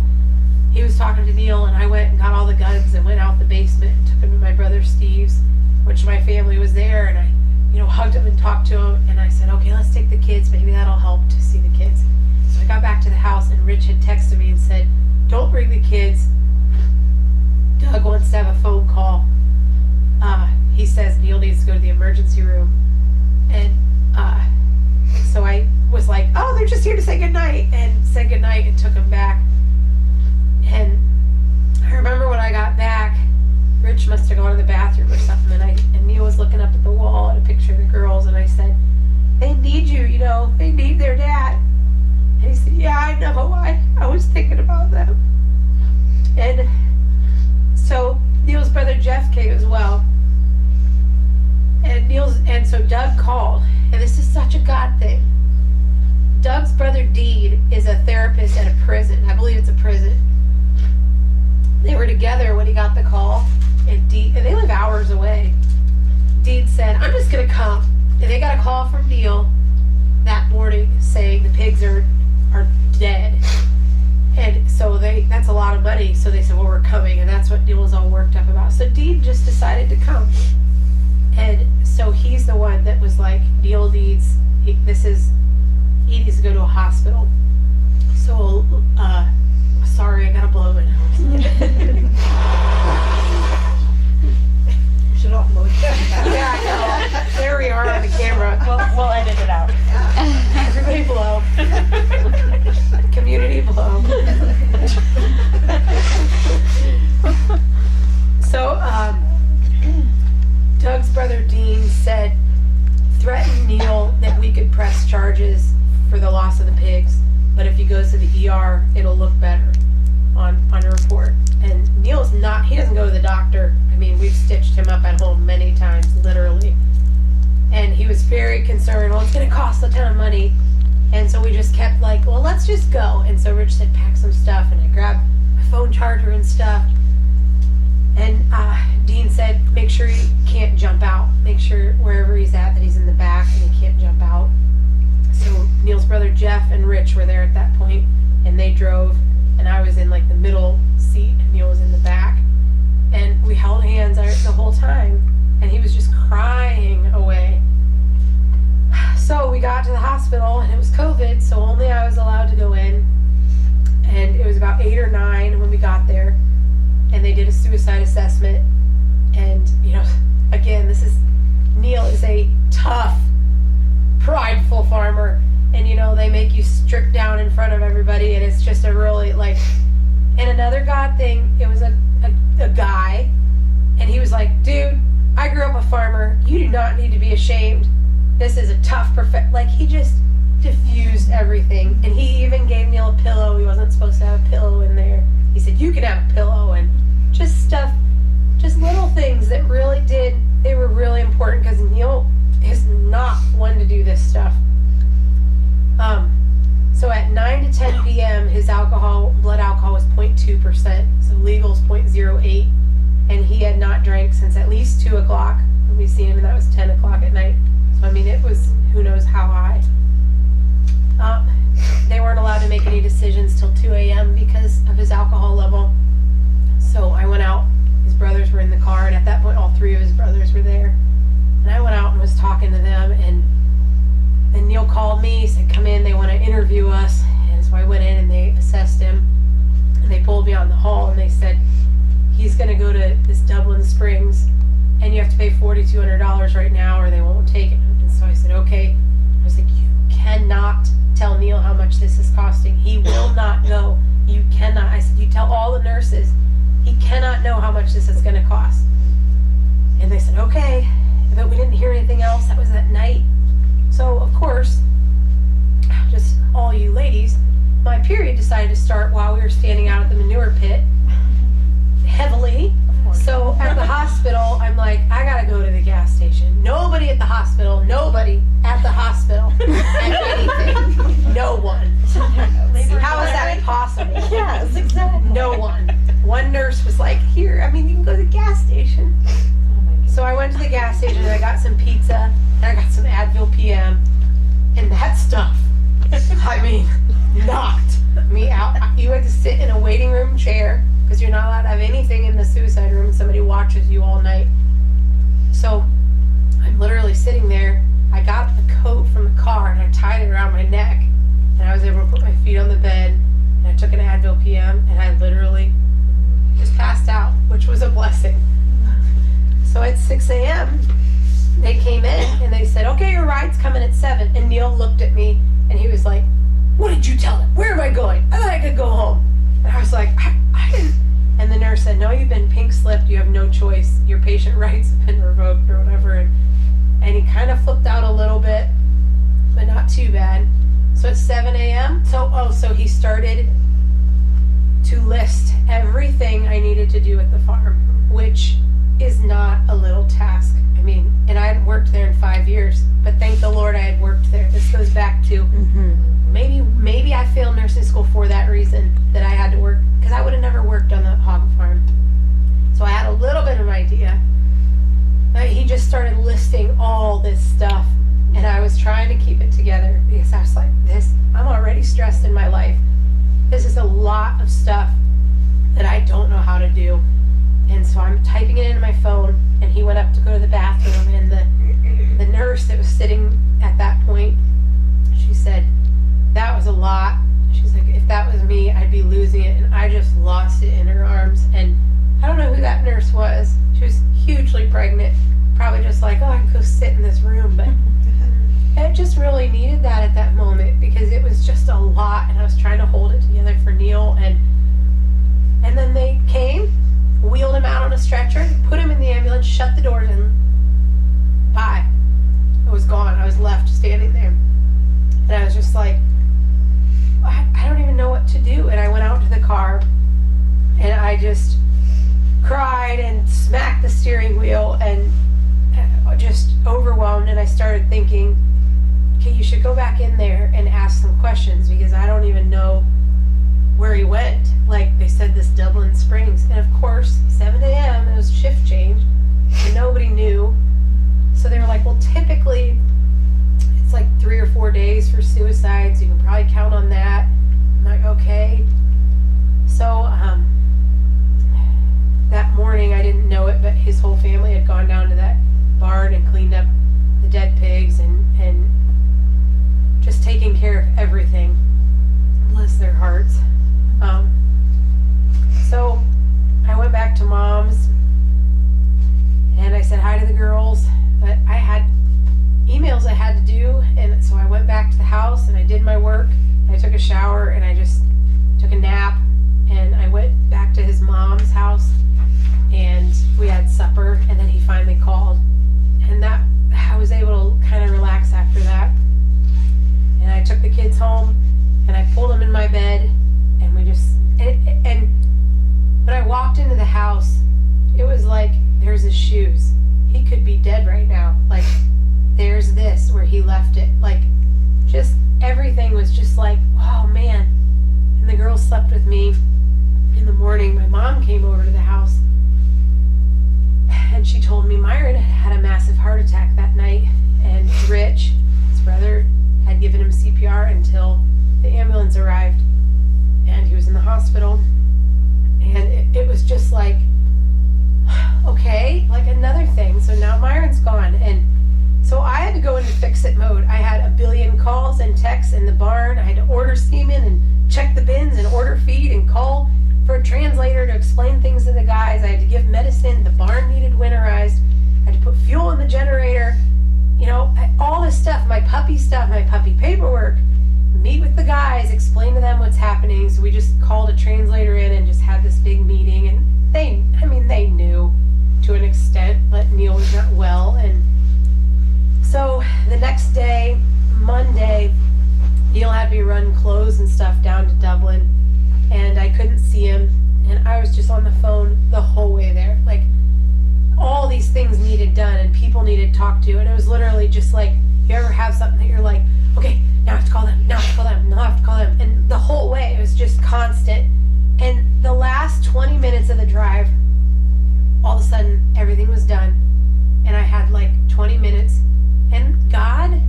he was talking to Neil, and I went and got all the guns and went out the basement and took them to my brother Steve's, which my family was there, and I, hugged him and talked to him, and I said, okay, let's take the kids. Maybe that'll help to see the kids. So I got back to the house, and Rich had texted me and said, don't bring the kids. Doug wants to have a phone call. He says Neil needs to go to the emergency room. And so I was like, oh, they're just here to say goodnight, and said goodnight and took him back. And I remember when I got back, Rich must have gone to the bathroom or something, and Neil was looking up at the wall at a picture of the girls, and I said, they need you, they need their dad. And he said, yeah, I know, I was thinking about them. And so Neil's brother Jeff came as well. And so Doug called, and this is such a God thing. Doug's brother Dean is a therapist at a prison. I believe it's a prison. They were together when ready. So they said, well, we're coming. And that's what Neil was all worked up about. So Dean just decided to come. And so he's the one that was like, Neil needs, he needs to go to a hospital. So, sorry, I gotta blow my nose. Should all move. Yeah, I know. There we are on the camera. We'll edit it out. Everybody blow. Community blow. So, Doug's brother Dean threatened Neil that we could press charges for the loss of the pigs, but if he goes to the ER, it'll look better on a report. And Neil's he doesn't go to the doctor. I mean, we've stitched him up at home many times, literally. And he was very concerned, well, it's gonna cost a ton of money. And so we just kept like, well, let's just go. And so Rich said, pack some stuff, and I grabbed my phone charger and stuff. And Dean said, make sure he can't jump out. Make sure wherever he's at that he's in the back and he can't jump out. So Neil's brother Jeff and Rich were there at that point, and they drove, and I was in like the middle seat and Neil was in the back. And we held hands the whole time, and he was just crying away. So we got to the hospital, and it was COVID, so only I was allowed to go in. And it was about 8 or 9 when we got there, and they did a suicide assessment. And, again, Neil is a tough, prideful farmer, and, they make you strip down in front of everybody, and it's just a really, and another God thing, it was a guy, and he was like, dude, I grew up a farmer, you do not need to be ashamed. This is a tough he just diffused everything. And he even gave Neil a pillow. He wasn't supposed to have a pillow in there. He said, you can have a pillow, and just stuff, just little things that they were really important, because Neil is not one to do this stuff. So at 9 to 10 p.m., his blood alcohol was 0.2%, so legal is 0.08, and he had not drank since at least 2 o'clock when we seen him, and that was 10 o'clock at night. So, I mean, it was who knows how high. They weren't allowed to make any decisions till 2 a.m. because of his alcohol level. So I went out, his brothers were in the car, and at that point all 3 of his brothers were there. And I went out and was talking to them, and then Neil called me, he said, come in, they want to interview us. And so I went in and they assessed him, and they pulled me out in the hall, and they said, he's going to go to this Dublin Springs, and you have to pay $4,200 right now or they won't take it. And so I said, okay. I was like, you cannot tell Neil how much this is costing. He will not go. You cannot. I said, you tell all the nurses, he cannot know how much this is going to cost. And they said, okay. But we didn't hear anything else. That was that night. So, of course, just all you ladies, my period decided to start while we were standing out at the manure pit, heavily. So at the hospital, I'm like, I gotta go to the gas station. Nobody at the hospital had anything. No one. How is that possible? Yes, exactly. No one. One nurse was like, here, you can go to the gas station. So I went to the gas station and I got some pizza and I got some Advil PM, and that stuff, knocked me out. You had to sit in a waiting room chair because you're not allowed to have anything in the suicide room, and somebody watches you all night. So I'm literally sitting there. I got the coat from the car and I tied it around my neck, and I was able to put my feet on the bed, and I took an Advil PM, and I literally just passed out, which was a blessing. So at 6 a.m., they came in and they said, okay, your ride's coming at 7. And Neil looked at me and he was like, what did you tell him? Where am I going? I thought I could go home. And I was like, I didn't. And the nurse said, no, you've been pink slipped. You have no choice. Your patient rights have been revoked or whatever. And he kind of flipped out a little bit, but not too bad. So at 7 a.m., so he started to list everything I needed to do at the farm, which is not a little task. And I hadn't worked there in 5 years, but thank the Lord I had worked there. This goes back to maybe I failed nursing school for that reason, that I had to work, because I would have never worked on the hog farm. So I had a little bit of an idea. But he just started listing all this stuff, and I was trying to keep it together because I was like, I'm already stressed in my life. This is a lot of stuff that I oh, I can go sit in this room, but it just really needed that at that moment because it was just a lot, and I was trying to hold it together for Neil, and then they came, wheeled him out on a stretcher, put him in the ambulance, shut the doors, and bye. I was gone. I was left standing there, and I was just like, I don't even know what to do. And I went out to the car, and I just cried and smacked the steering wheel and just overwhelmed. And I started thinking, okay, you should go back in there and ask some questions because I don't even know where he went. Like they said, this Dublin Springs. And of course, 7 a.m., it was shift change, and nobody knew. So they were like, well, typically it's like 3 or 4 days for suicides. You can probably count on that. I'm like, okay. So that morning, I didn't know it, but his whole family had gone down to that barn and cleaned up the dead pigs and just taking care of everything. Bless their hearts. So I went back to Mom's and I said hi to the girls, but I had emails I had to do, and so I went back to the house and I did my work. I took a shower and I just took a nap, and I went back to his mom's house and we had supper, and then he finally called, and that I was able to kind of relax after that. And I took the kids home and I pulled them in my bed, and we just and when I walked into the house, it was like there's his shoes. He could be dead right now. Like there's this where he left it. Like just everything was just like, oh man. And the girls slept with me. In the morning, my mom came over to the house and she told me Myron had a massive heart attack that night, and Rich, his brother, had given him CPR until the ambulance arrived, and he was in the hospital. And it was just like, okay, like another thing. So now Myron's gone, and so I had to go into fix-it mode. I had a billion calls and texts in the barn. I had to order semen and check the bins and order feed and call for a translator to explain things to the guys. I had to give medicine. The barn needed winterized. I had to put fuel in the generator. You know, all this stuff, my puppy paperwork, meet with the guys, explain to them what's happening. So we just called a translator in and just had this big meeting, and they knew to an extent that Neil was not well. And so the next day, Monday, Neil had me run clothes and stuff down to Dublin, and I couldn't see him, and I was just on the phone the whole way there. Like, all these things needed done, and people needed talked to, and it was literally just like, you ever have something that you're like, okay, now I have to call them, now I have to call them, now I have to call them, and the whole way, it was just constant. And the last 20 minutes of the drive, all of a sudden, everything was done, and I had like 20 minutes, and God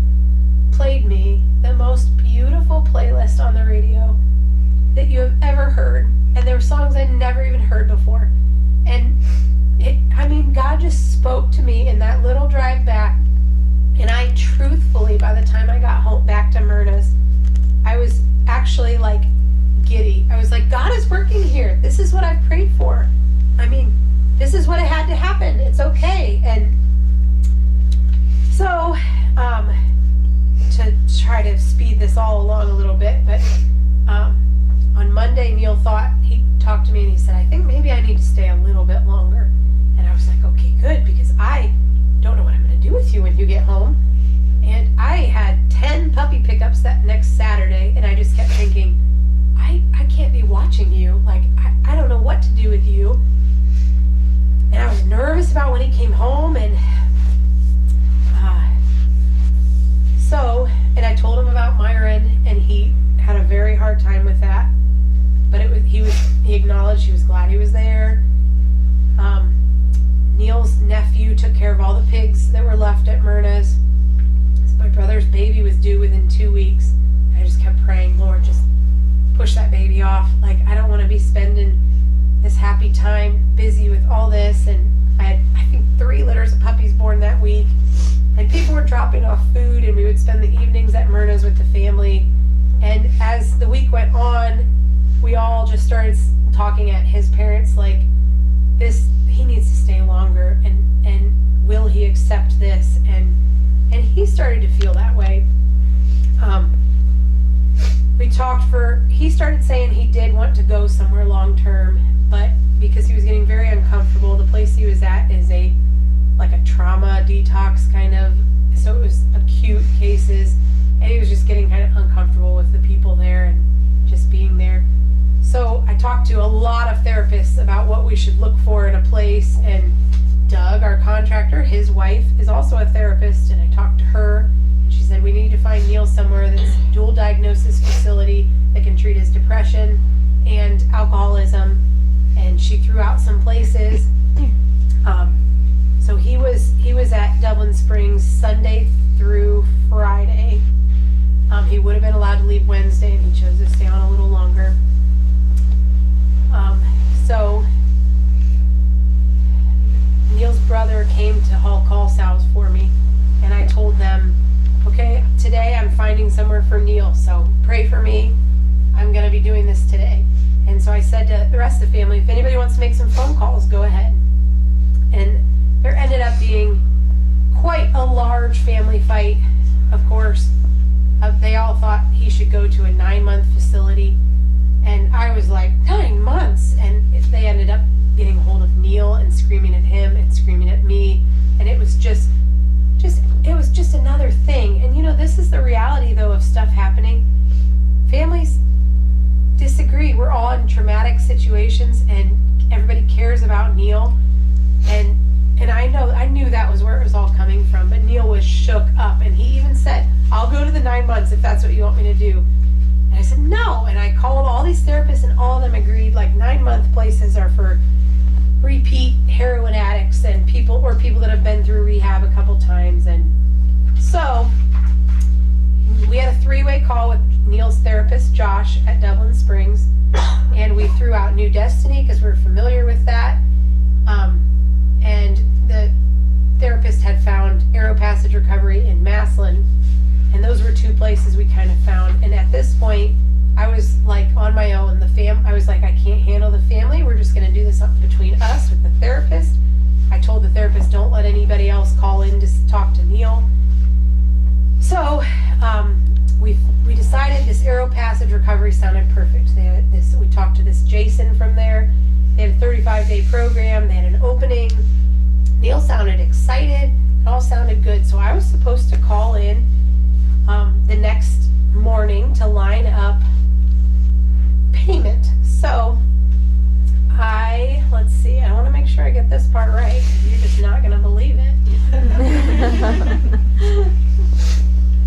played me the most beautiful playlist on the radio that you have ever heard, and there were songs I'd never even heard before, and God just spoke to me in that little drive back, and I truthfully, by the time I got home back to Myrna's, I was actually like giddy. I was like, God is working here. This is what I've prayed for. This is what had to happen. It's okay. And so, to try to speed this all along a little bit, but on Monday, Neil he talked to me and he said, I think maybe I need to stay a little bit longer. And I was like, okay, good, because I don't know what I'm going to do with you when you get home. And I had 10 puppy pickups that next Saturday, and I just kept thinking, I can't be watching you. Like, I don't know what to do with you. And I was nervous about when he came home, and and I told him about Myron, and he had a very hard time with that. But he acknowledged he was glad he was there. Neil's nephew took care of all the pigs that were left at Myrna's. My brother's baby was due within 2 weeks. I just kept praying, Lord, just push that baby off. Like, I don't want to be spending this happy time busy with all this. And I had, I think, 3 litters of puppies born that week. And people were dropping off food, and we would spend the evenings at Myrna's with the family. And as the week went on, we all just started talking at his parents, like, he needs to stay longer, and will he accept this? started to feel that way. He started saying he did want to go somewhere long term, but because he was getting very uncomfortable, the place he was at is like a trauma detox kind of, so it was acute cases, and he was just getting kind of uncomfortable with the people there and just being there. So I talked to a lot of therapists about what we should look for in a place, and Doug, our contractor, his wife is also a therapist, and I talked to her, and she said we need to find Neil somewhere that's a dual diagnosis facility that can treat his depression and alcoholism, and she threw out some places. So he was at Dublin Springs Sunday through Friday. He would have been allowed to leave Wednesday, and he chose to stay on a little longer. So Neil's brother came to haul call salves for me, and I told them, okay, today I'm finding somewhere for Neil, so pray for me. I'm going to be doing this today. And so I said to the rest of the family, if anybody wants to make some phone calls, go ahead. And there ended up being quite a large family fight, of course. They all thought he should go to a 9-month facility. And I was like, 9 months? And they ended up getting a hold of Neil and screaming at him and screaming at me. And it was just another thing. And this is the reality, though, of stuff happening. Families disagree. We're all in traumatic situations, and everybody cares about Neil. And I knew that was where it was all coming from. But Neil was shook up, and he even said, I'll go to the 9 months if that's what you want me to do. And I said, no. And I called all these therapists, and all of them agreed, like 9-month places are for repeat heroin addicts and people that have been through rehab a couple times. And so we had a 3-way call with Neil's therapist, Josh, at Dublin Springs. And we threw out New Destiny because we were familiar with that. And the therapist had found Aero Passage Recovery in Maslin. And those were 2 places we kind of found. And at this point, I was like on my own. I was like, I can't handle the family. We're just going to do this up between us with the therapist. I told the therapist, don't let anybody else call in to talk to Neil. So we decided this Aero Passage Recovery sounded perfect. We talked to this Jason from there. They had a 35-day program. They had an opening. Neil sounded excited. It all sounded good. So I was supposed to call in the next morning to line up payment. So let's see, I want to make sure I get this part right. You're just not going to believe it.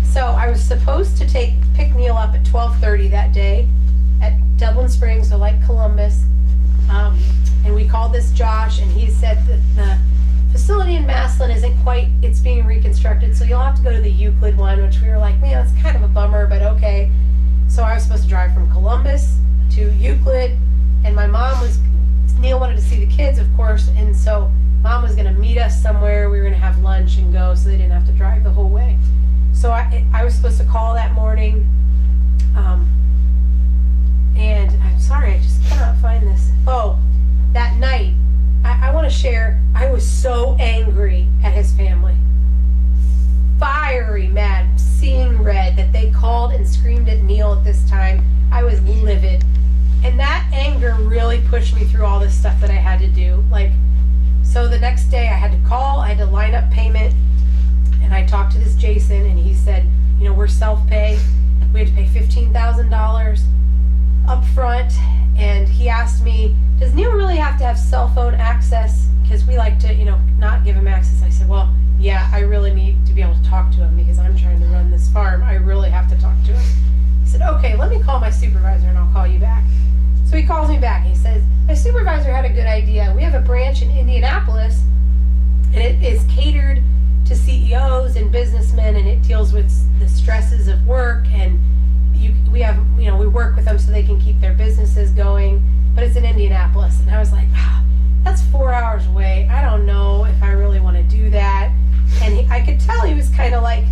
So I was supposed to pick Neil up at 12:30 that day at Dublin Springs, so like Columbus. And we called this Josh, and he said that the facility in Maslin isn't quite, it's being reconstructed, so you'll have to go to the Euclid one, which we were like, man, that's kind of a bummer, but okay. So I was supposed to drive from Columbus to Euclid, and Neil wanted to see the kids, of course, and so Mom was going to meet us somewhere. We were going to have lunch and go, so they didn't have to drive the whole way. So I was supposed to call that morning, and I'm sorry, I just cannot find this. Oh, that night, I want to share, I was so angry at his family. Fiery mad, seeing red, that they called and screamed at Neil at this time. I was livid. And that anger really pushed me through all this stuff that I had to do. So the next day I had to call, I had to line up payment, and I talked to this Jason, and he said, we're self-pay. We had to pay $15,000 up front, and he asked me, does Neil really have to have cell phone access? Because we like to, not give him access. I said, well, yeah, I really need to be able to talk to him because I'm trying to run this farm. I really have to talk to him. He said, okay, let me call my supervisor and I'll call you back. So he calls me back and he says, my supervisor had a good idea. We have a branch in Indianapolis, and it is catered to CEOs and businessmen, and it deals with the stresses of work, and we work with them so they can keep their businesses going, but it's in Indianapolis. And I was like, that's 4 hours away. I don't know if I really want to do that. And I could tell he was kind of like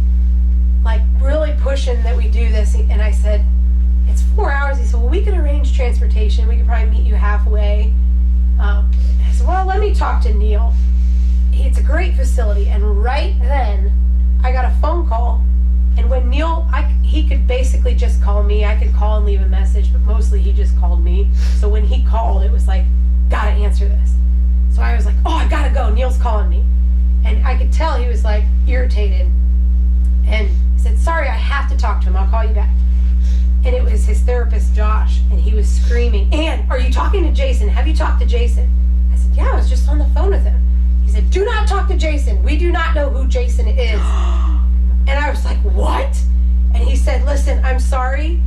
really pushing that we do this. And I said, it's 4 hours. He said, well, we could arrange transportation. We could probably meet you halfway. I said, well, let me talk to Neil. It's a great facility. And right then, I got a phone call, and when Neil, he could basically just call me. I could call and leave a message, but mostly he just called me. So when he called, it was like, gotta answer this. So I was like, oh, I gotta go. Neil's calling me. And I could tell he was like irritated. And he said, sorry, I have to talk to him. I'll call you back. And it was his therapist, Josh, and he was screaming, Ann, are you talking to Jason? Have you talked to Jason? I said, yeah, I was just on the phone with him. He said, do not talk to Jason. We do not know who Jason is. And I was like, what? And he said, listen, I'm sorry,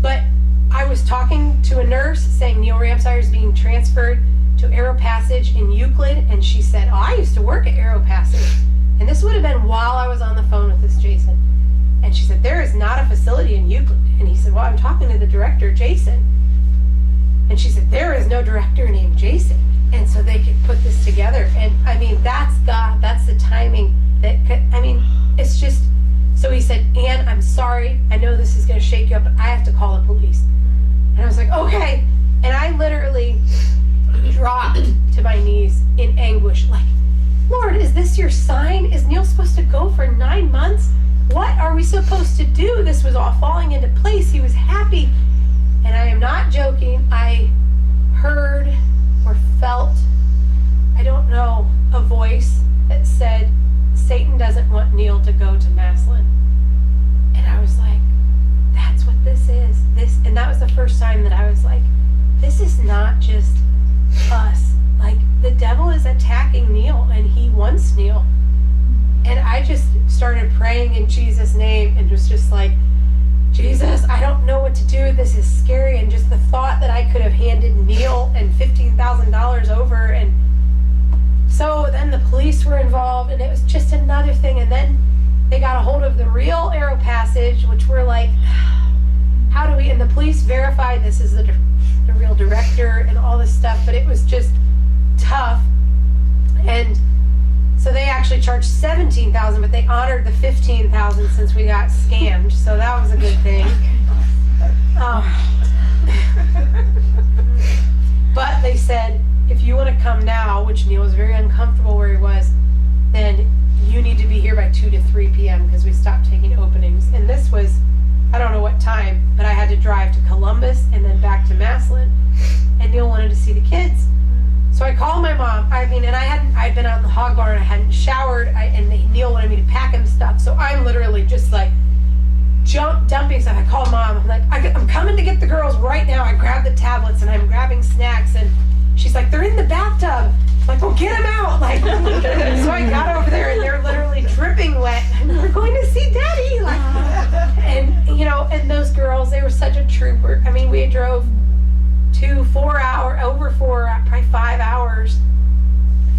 but I was talking to a nurse saying Neil Ramseyer is being transferred to Aero Passage in Euclid, and she said, oh, I used to work at Aero Passage. And this would have been while I was on the phone with this Jason. And she said, there is not a facility in Euclid. And he said, well, I'm talking to the director, Jason. And she said, there is no director named Jason. And so they could put this together. And I mean, that's God, that's the timing. It's just, so he said, Ann, I'm sorry. I know this is going to shake you up, but I have to call the police. And I was like, okay. And I literally dropped to my knees in anguish, like, Lord, is this your sign? Is Neil supposed to go for 9 months? What are we supposed to do? This was all falling into place. He was happy. And I am not joking. I heard or felt, I don't know, a voice that said, Satan doesn't want Neil to go to Maslin. And I was like, that's what this is. And that was the first time that I was like, this is not just us. Like, the devil is attacking Neil, and he wants Neil. And I just started praying in Jesus' name and was just like, Jesus, I don't know what to do. This is scary. And just the thought that I could have handed Neil and $15,000 over. And so then the police were involved, and it was just another thing. And then they got a hold of the real Aero Passage, which were like, how do we, and the police verified this is the real director and all this stuff, but it was just tough. And so they actually charged $17,000, but they honored the $15,000 since we got scammed. So that was a good thing. But they said, if you want to come now, which Neil was very uncomfortable where he was, then you need to be here by 2 to 3 p.m. because we stopped taking openings. And this was, I don't know what time, but I had to drive to Columbus and then back to Maslin. And Neil wanted to see the kids. So I called my mom. And I'd been out in the hog barn. I hadn't showered. And Neil wanted me to pack him stuff. So I'm literally just like dumping stuff. I called Mom. I'm like, I'm coming to get the girls right now. I grabbed the tablets and I'm grabbing snacks. And she's like, they're in the bathtub. I'm like, well, get them out. Like, so I got over there and they're literally dripping wet. And we're going to see Daddy. Like, and those girls, they were such a trooper. I mean, we drove probably 5 hours.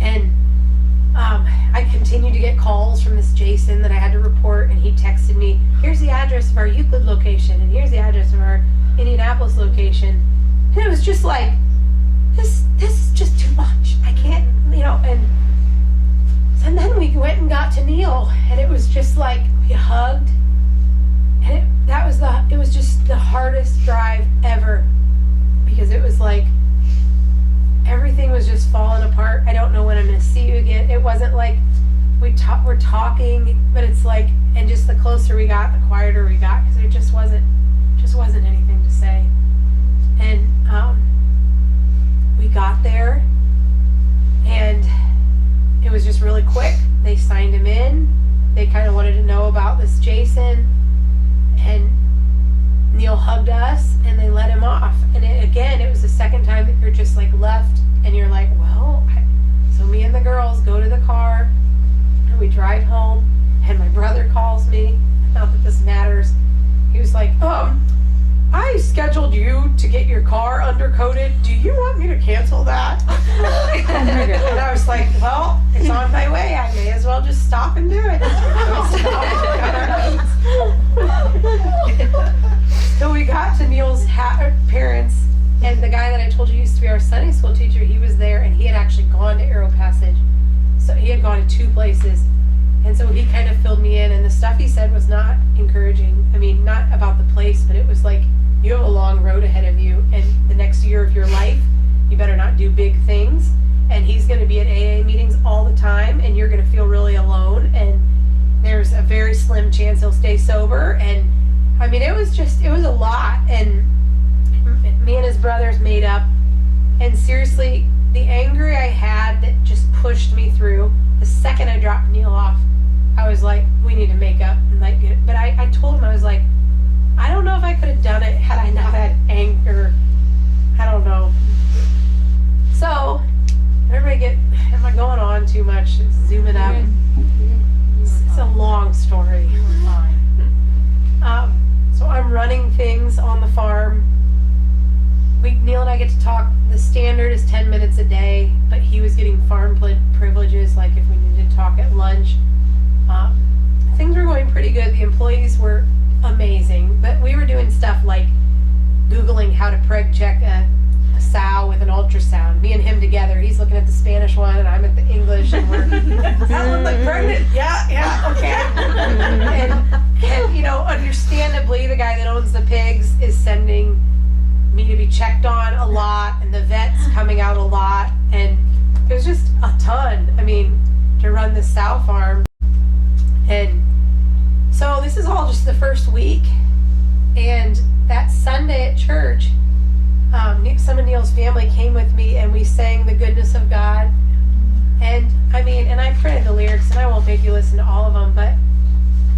And I continued to get calls from this Jason that I had to report, and he texted me, here's the address of our Euclid location, and here's the address of our Indianapolis location. And it was just like, this is just too much. I can't, and then we went and got to Neil, and it was just like, we hugged, and it was just the hardest drive ever, because it was like, everything was just falling apart. I don't know when I'm going to see you again. It wasn't like we're talking, but it's like, and just the closer we got, the quieter we got, because there just wasn't anything to say. And we got there, and it was just really quick. They signed him in. They kind of wanted to know about this Jason, and Neil hugged us, and they let him off. And it was the second time that you're just like left, and you're like, well, so me and the girls go to the car, and we drive home, and my brother calls me, not that this matters. He was like, I scheduled you to get your car undercoated. Do you want me to cancel that? And I was like, well, it's on my way. I may as well just stop and do it. So we got to Neil's parents, and the guy that I told you used to be our Sunday school teacher, he was there, and he had actually gone to Aero Passage. So he had gone to 2 places. And so he kind of filled me in, and the stuff he said was not encouraging. I mean, not about the place, but it was like, you have a long road ahead of you, and the next year of your life, you better not do big things. And he's going to be at AA meetings all the time, and you're going to feel really alone. And there's a very over, and I mean, it was a lot, and me and his brothers made up, and seriously, the anger I had that just pushed me through, the second I dropped Neil off, I was like, we need to make up, and like, but I told him, I was like, I don't know if I could have done it had I not had anger. I don't know. So, everybody am I going on too much? Zooming up. It's a long story. So I'm running things on the farm. Neil and I get to talk. The standard is 10 minutes a day, but he was getting farm privileges, like if we needed to talk at lunch. Things were going pretty good. The employees were amazing, but we were doing stuff like Googling how to preg check a sow with an ultrasound. Me and him together. He's looking at the Spanish one, and I'm at the English, and we're, does that one look pregnant? Yeah, okay. And you know, understandably, the guy that owns the pigs is sending me to be checked on a lot, and the vet's coming out a lot, and it was just a ton. I mean, to run this sow farm. And so this is all just the first week, and that Sunday at church, some of Neil's family came with me, and we sang the goodness of God. And I mean, and I printed the lyrics, and I won't make you listen to all of them, but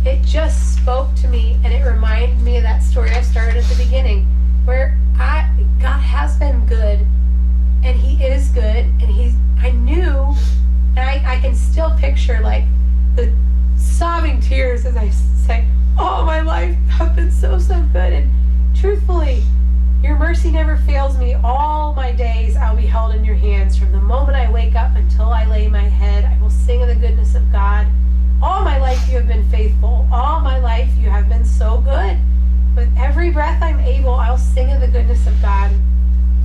it just spoke to me, and it reminded me of that story I started at the beginning, where God has been good, and He is good, and I knew, and I can still picture like the sobbing tears as I say, oh, my life has been so good, and truthfully, your mercy never fails me. All my days I'll be held in your hands. From the moment I wake up until I lay my head, I will sing of the goodness of God. All my life you have been faithful. All my life you have been so good. With every breath I'm able, I'll sing of the goodness of God.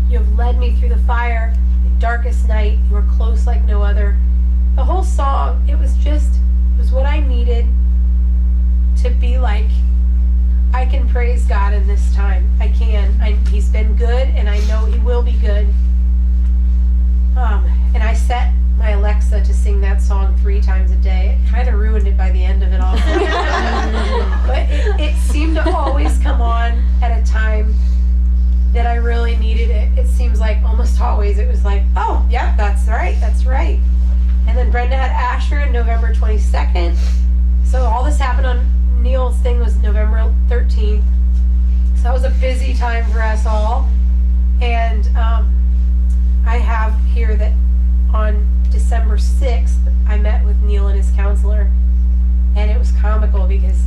You have led me through the fire, the darkest night. You are close like no other. The whole song, it was what I needed to be like, I can praise God in this time. I can. He's been good, and I know He will be good. And I set my Alexa to sing that song 3 times a day. It kind of ruined it by the end of it all. But it seemed to always come on at a time that I really needed it. It seems like almost always it was like, oh, yeah, that's right. And then Brenda had Asher on November 22nd. So all this happened on Neil's thing was November 13th. So that was a busy time for us all. And I have here that on December 6th, I met with Neil and his counselor. And it was comical because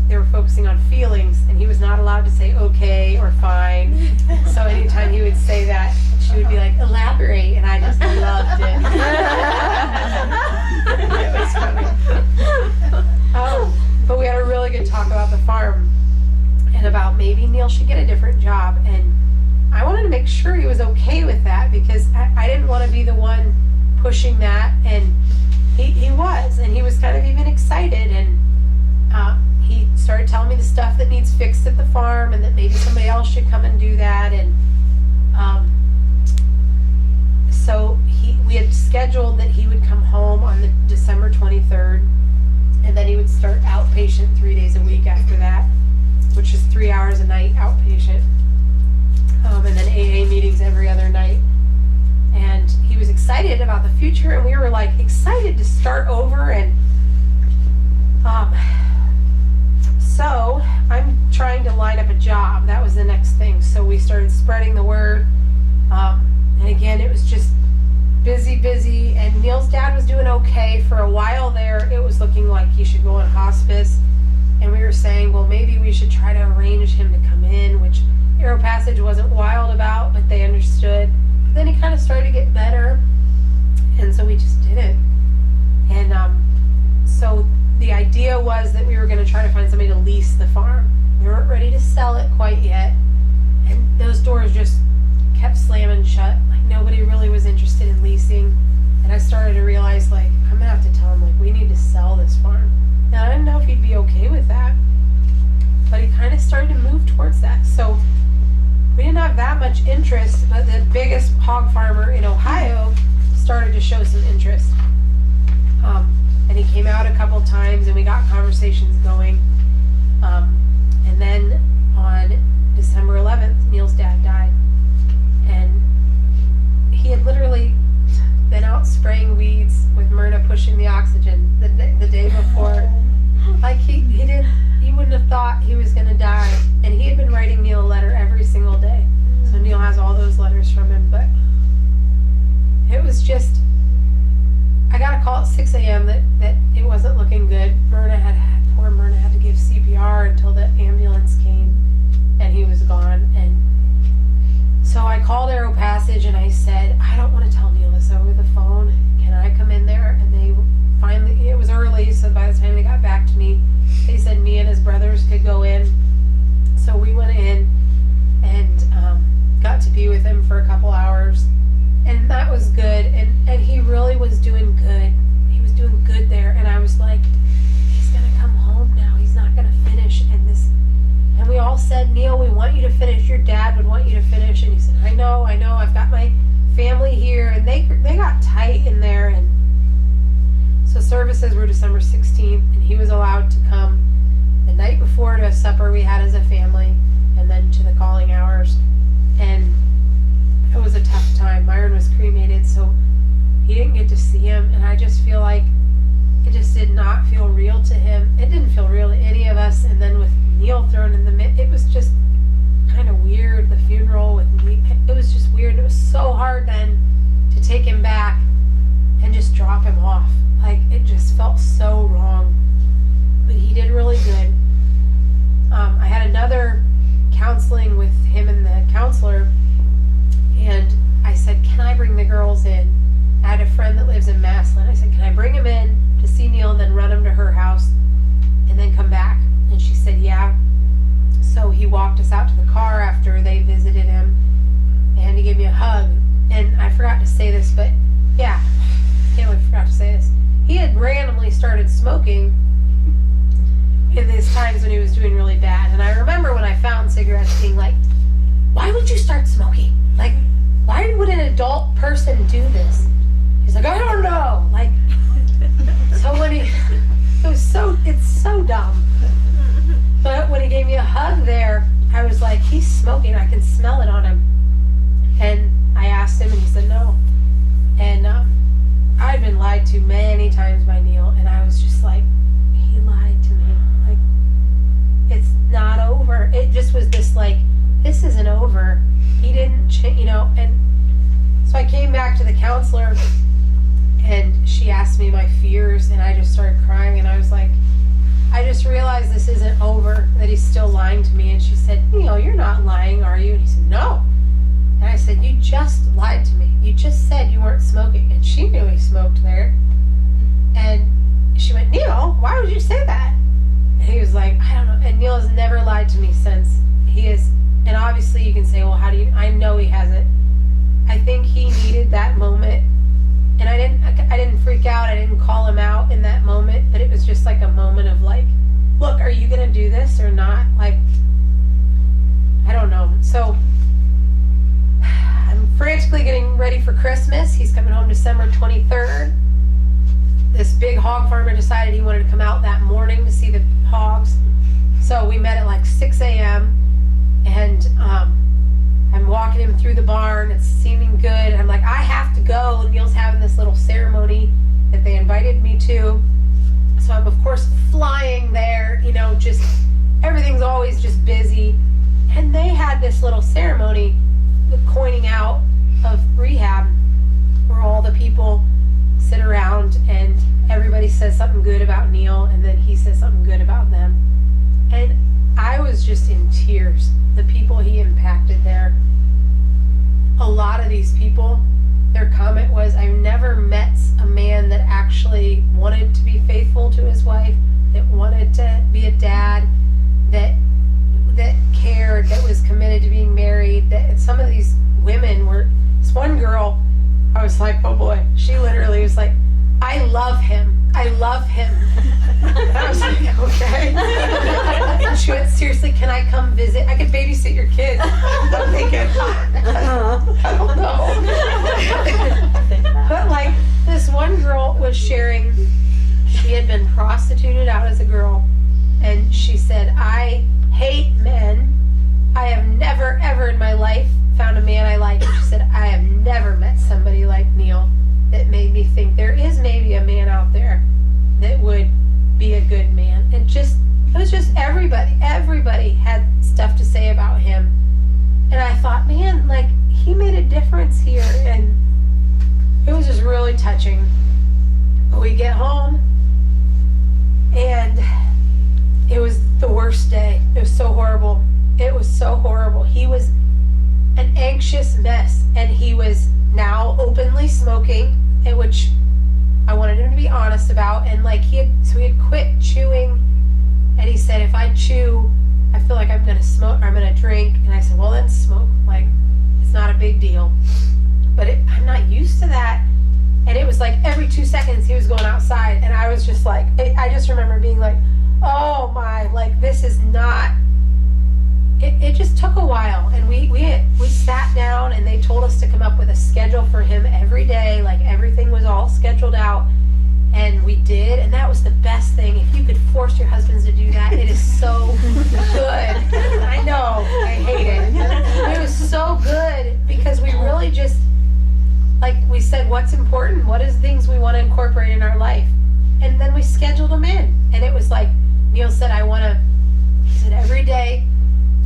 they were focusing on feelings, and he was not allowed to say okay or fine. So anytime he would say that, she would be like, elaborate, and I just loved it. It was funny. But we had a really good talk about the farm and about maybe Neil should get a different job. And I wanted to make sure he was okay with that, because I didn't want to be the one pushing that. And he was, and he was kind of even excited. And he started telling me the stuff that needs fixed at the farm, and that maybe somebody else should come and do that. And so we had scheduled that he would come home on the December 23rd. And then he would start outpatient 3 days a week after that, which is 3 hours a night outpatient. And then AA meetings every other night. And he was excited about the future, and we were like excited to start over. And so I'm trying to line up a job. That was the next thing. So we started spreading the word. And again, it was just busy, and Neil's dad was doing okay. For a while there, it was looking like he should go on hospice, and we were saying, well, maybe we should try to arrange him to come in, which Aero Passage wasn't wild about, but they understood. But then he kind of started to get better, and so we just did it. And so the idea was that we were going to try to find somebody to lease the farm. We weren't ready to sell it quite yet, and those doors just kept slamming shut. Nobody really was interested in leasing. And I started to realize, like, I'm gonna have to tell him, like, we need to sell this farm. Now, I didn't know if he'd be okay with that, but he kind of started to move towards that. So we didn't have that much interest, but the biggest hog farmer in Ohio started to show some interest. And he came out a couple times, and we got conversations going. And then on December 11th, Neil's dad died. And he had literally been out spraying weeds with Myrna pushing the oxygen the day before. Like he wouldn't have thought he was going to die. And he had been writing Neil a letter every single day. So Neil has all those letters from him. But it was just, I got a call at 6 a.m. that it wasn't looking good. Poor Myrna had to give CPR until the ambulance came and he was gone. And so I called Arrow Passage and I said, I don't want to tell Neil this over the phone. Can I come in there? And they finally, it was early, so by the time they got back to me, they said me and his brothers could go in. So we went in and got to be with him for a couple hours. And that was good. And he really was doing good. He was doing good there. And I was like, he's going to come home now. He's not going to finish. And we all said, Neil, we want you to finish. Your dad would want you to finish. And he said, I know. I've got my family here. And they got tight in there. And so services were December 16th. And he was allowed to come the night before to a supper we had as a family. And then to the calling hours. And it was a tough time. Myron was cremated, so he didn't get to see him. And I just feel like it just did not feel real to him. It didn't feel real to any of us. And then with Neil thrown in the mix, it was just kind of weird. The funeral with me, it was just weird. It was so hard then to take him back and just drop him off. Like, it just felt so wrong. But he did really good. I had another counseling with him and the counselor, and I said, can I bring the girls in? I had a friend that lives in Massillon. I said, can I bring him in to see Neil and then run him to her house and then come back? And she said, yeah. So he walked us out to the car after they visited him, and he gave me a hug. And I forgot to say this, but yeah, can't believe I forgot to say this. He had randomly started smoking in these times when he was doing really bad. And I remember when I found cigarettes being like, why would you start smoking? Like, why would an adult person do this? He's like, I don't know. Like, so when it's so dumb. But when he gave me a hug there, I was like, he's smoking. I can smell it on him. And I asked him, and he said no. And I'd been lied to many times by Neil, and I was just like, he lied to me. Like, it's not over. It just was this like, this isn't over. He didn't change, and so I came back to the counselor and she asked me my fears, and I just started crying, and I was like, I just realized this isn't over, that he's still lying to me. And she said, Neil, you're not lying, are you? And he said, no. And I said, you just lied to me. You just said you weren't smoking. And she knew he smoked there. And she went, Neil, why would you say that? And he was like, I don't know. And Neil has never lied to me since. He is, and obviously you can say, well, how do you, I know he hasn't. I think he needed that moment. And I didn't freak out. I didn't call him out in that moment, but it was just like a moment of like, look, are you going to do this or not? Like, I don't know. So I'm frantically getting ready for Christmas. He's coming home December 23rd. This big hog farmer decided he wanted to come out that morning to see the hogs. So we met at like 6 a.m. and I'm walking him through the barn. It's seeming good. I'm like, I have to go. Neil's having this little ceremony that they invited me to. So I'm, of course, flying there. Just everything's always just busy. And they had this little ceremony with coining out of rehab where all the people sit around and everybody says something good about Neil, and then he says something good about them. And I was just in tears. The people he impacted there. A lot of these people, their comment was, I've never met a man that actually wanted to be faithful to his wife, that wanted to be a dad, that cared, that was committed to being married. That some of these women were, this one girl, I was like, oh boy, she literally was like, I love him. I love him. I was like, okay. And she went, seriously, can I come visit? I could babysit your kids. I'm thinking, I don't know. But like, this one girl was sharing, she had been prostituted out as a girl, and she said, I hate men. I have never, ever in my life found a man I like. And she said, I have never met somebody like Neil that made me think there is maybe a man out there that would be a good man. And it was just everybody had stuff to say about him. And I thought, man, like, he made a difference here. And it was just really touching. But we get home, and it was the worst day. It was so horrible. It was so horrible. He was an anxious mess, and he was now openly smoking, which I wanted him to be honest about. And like he had quit chewing, and he said, if I chew, I feel like I'm gonna smoke or I'm gonna drink. And I said, well, then smoke. Like, it's not a big deal. But I'm not used to that. And it was like every 2 seconds he was going outside, and I was just like, I just remember being like, oh my, like, this is not. It just took a while, and we sat down, and they told us to come up with a schedule for him every day. Like, everything was all scheduled out, and we did, and that was the best thing. If you could force your husbands to do that, it is so good. I know, I hate it. It was so good because we really just, like we said, what's important? What is things we want to incorporate in our life? And then we scheduled them in, and it was like Neil said, he said every day.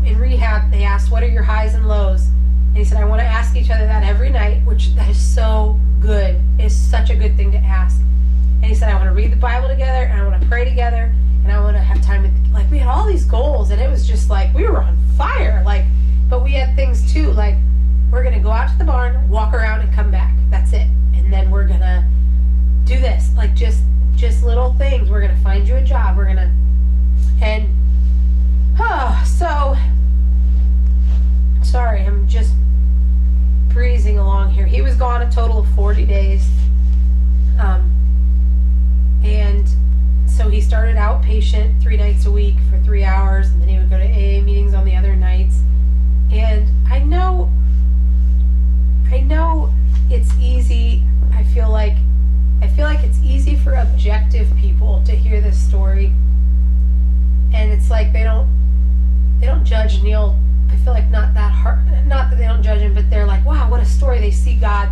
In rehab, they asked, what are your highs and lows? And he said, I want to ask each other that every night, which that is so good. It is such a good thing to ask. And he said, I want to read the Bible together, and I want to pray together, and I want to have time with, like, we had all these goals, and it was just like, we were on fire. Like, but we had things too, like, we're going to go out to the barn, walk around, and come back. That's it. And then we're going to do this, like, just little things. We're going to find you a job. We're going to, and, so, sorry, I'm just breezing along here. He was gone a total of 40 days. And so he started outpatient 3 nights a week for 3 hours, and then he would go to AA meetings on the other nights. And I know it's easy. I feel like it's easy for objective people to hear this story. And it's like they don't judge Neil. I feel like not that hard. Not that they don't judge him, but they're like, wow, what a story. They see God.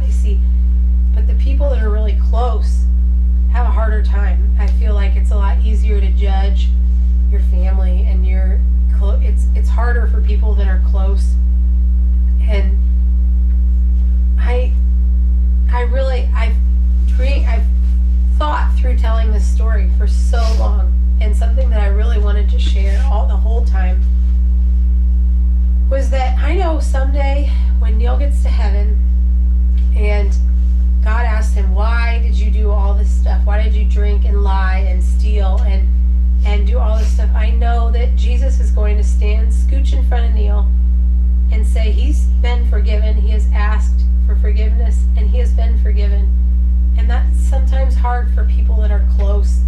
But the people that are really close have a harder time. I feel like it's a lot easier to judge your family and it's harder for people that are close. And I've thought through telling this story for so long, and something that I really wanted to share the whole time was that I know someday when Neil gets to heaven and God asks him, why did you do all this stuff? Why did you drink and lie and steal and do all this stuff? I know that Jesus is going to stand, scooch in front of Neil, and say he's been forgiven. He has asked for forgiveness, and he has been forgiven. And that's sometimes hard for people that are close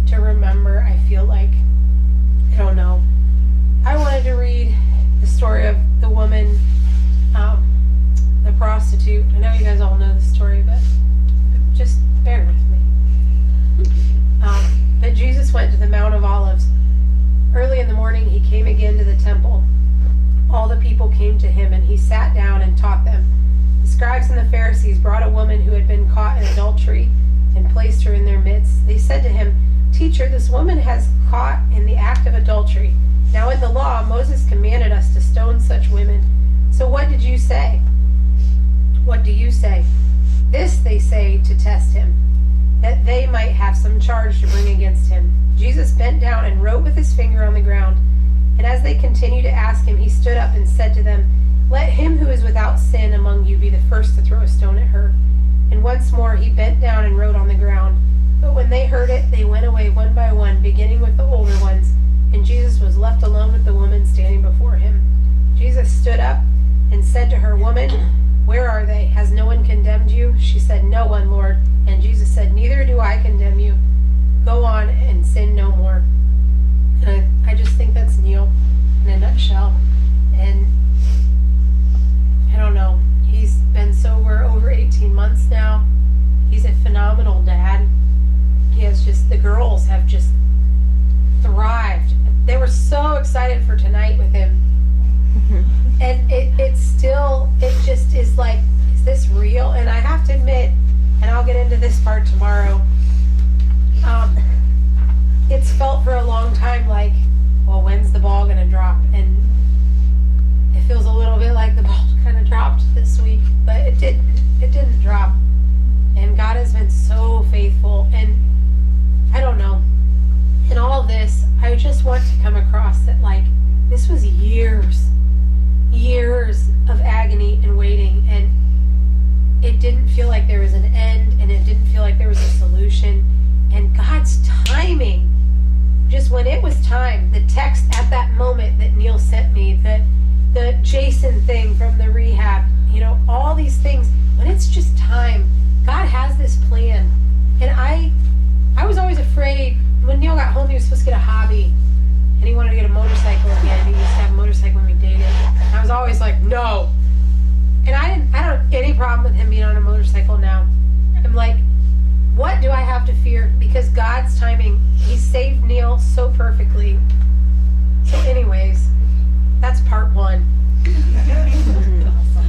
to remember. I feel like, I don't know. I wanted to read the story of the woman, the prostitute. I know you guys all know the story, but just bear with me. But Jesus went to the Mount of Olives. Early in the morning, he came again to the temple. All the people came to him, and he sat down and taught them. The scribes and the Pharisees brought a woman who had been caught in adultery and placed her in their midst. They said to him, Teacher, this woman has caught in the act of adultery. Now in the law, Moses commanded us to stone such women. So what did you say? What do you say? This they say to test him, that they might have some charge to bring against him. Jesus bent down and wrote with his finger on the ground. And as they continued to ask him, he stood up and said to them, Let him who is without sin among you be the first to throw a stone at her. And once more he bent down and wrote on the ground. But when they heard it, they went away one by one, beginning with the older ones. And Jesus was left alone with the woman standing before him. Jesus stood up and said to her, Woman, where are they? Has no one condemned you? She said, No one, Lord. And Jesus said, Neither do I condemn you. Go on and sin no more. And I just think that's Neil in a nutshell. And I don't know. He's been sober over 18 months now. He's a phenomenal dad. He has just, the girls have just thrived start tomorrow. It's felt for a long time like, well, when's the ball gonna drop? And it feels a little bit like the ball kind of dropped this week, but it didn't drop. And God has been so faithful. And I don't know, in all of this, I just want to come across that, like, this was years of agony and waiting, and it didn't feel like there was an end, and it didn't feel like there was a solution. And God's timing, just when it was time, the text at that moment that Neil sent me, the Jason thing from the rehab, you know, all these things, when it's just time, God has this plan. And I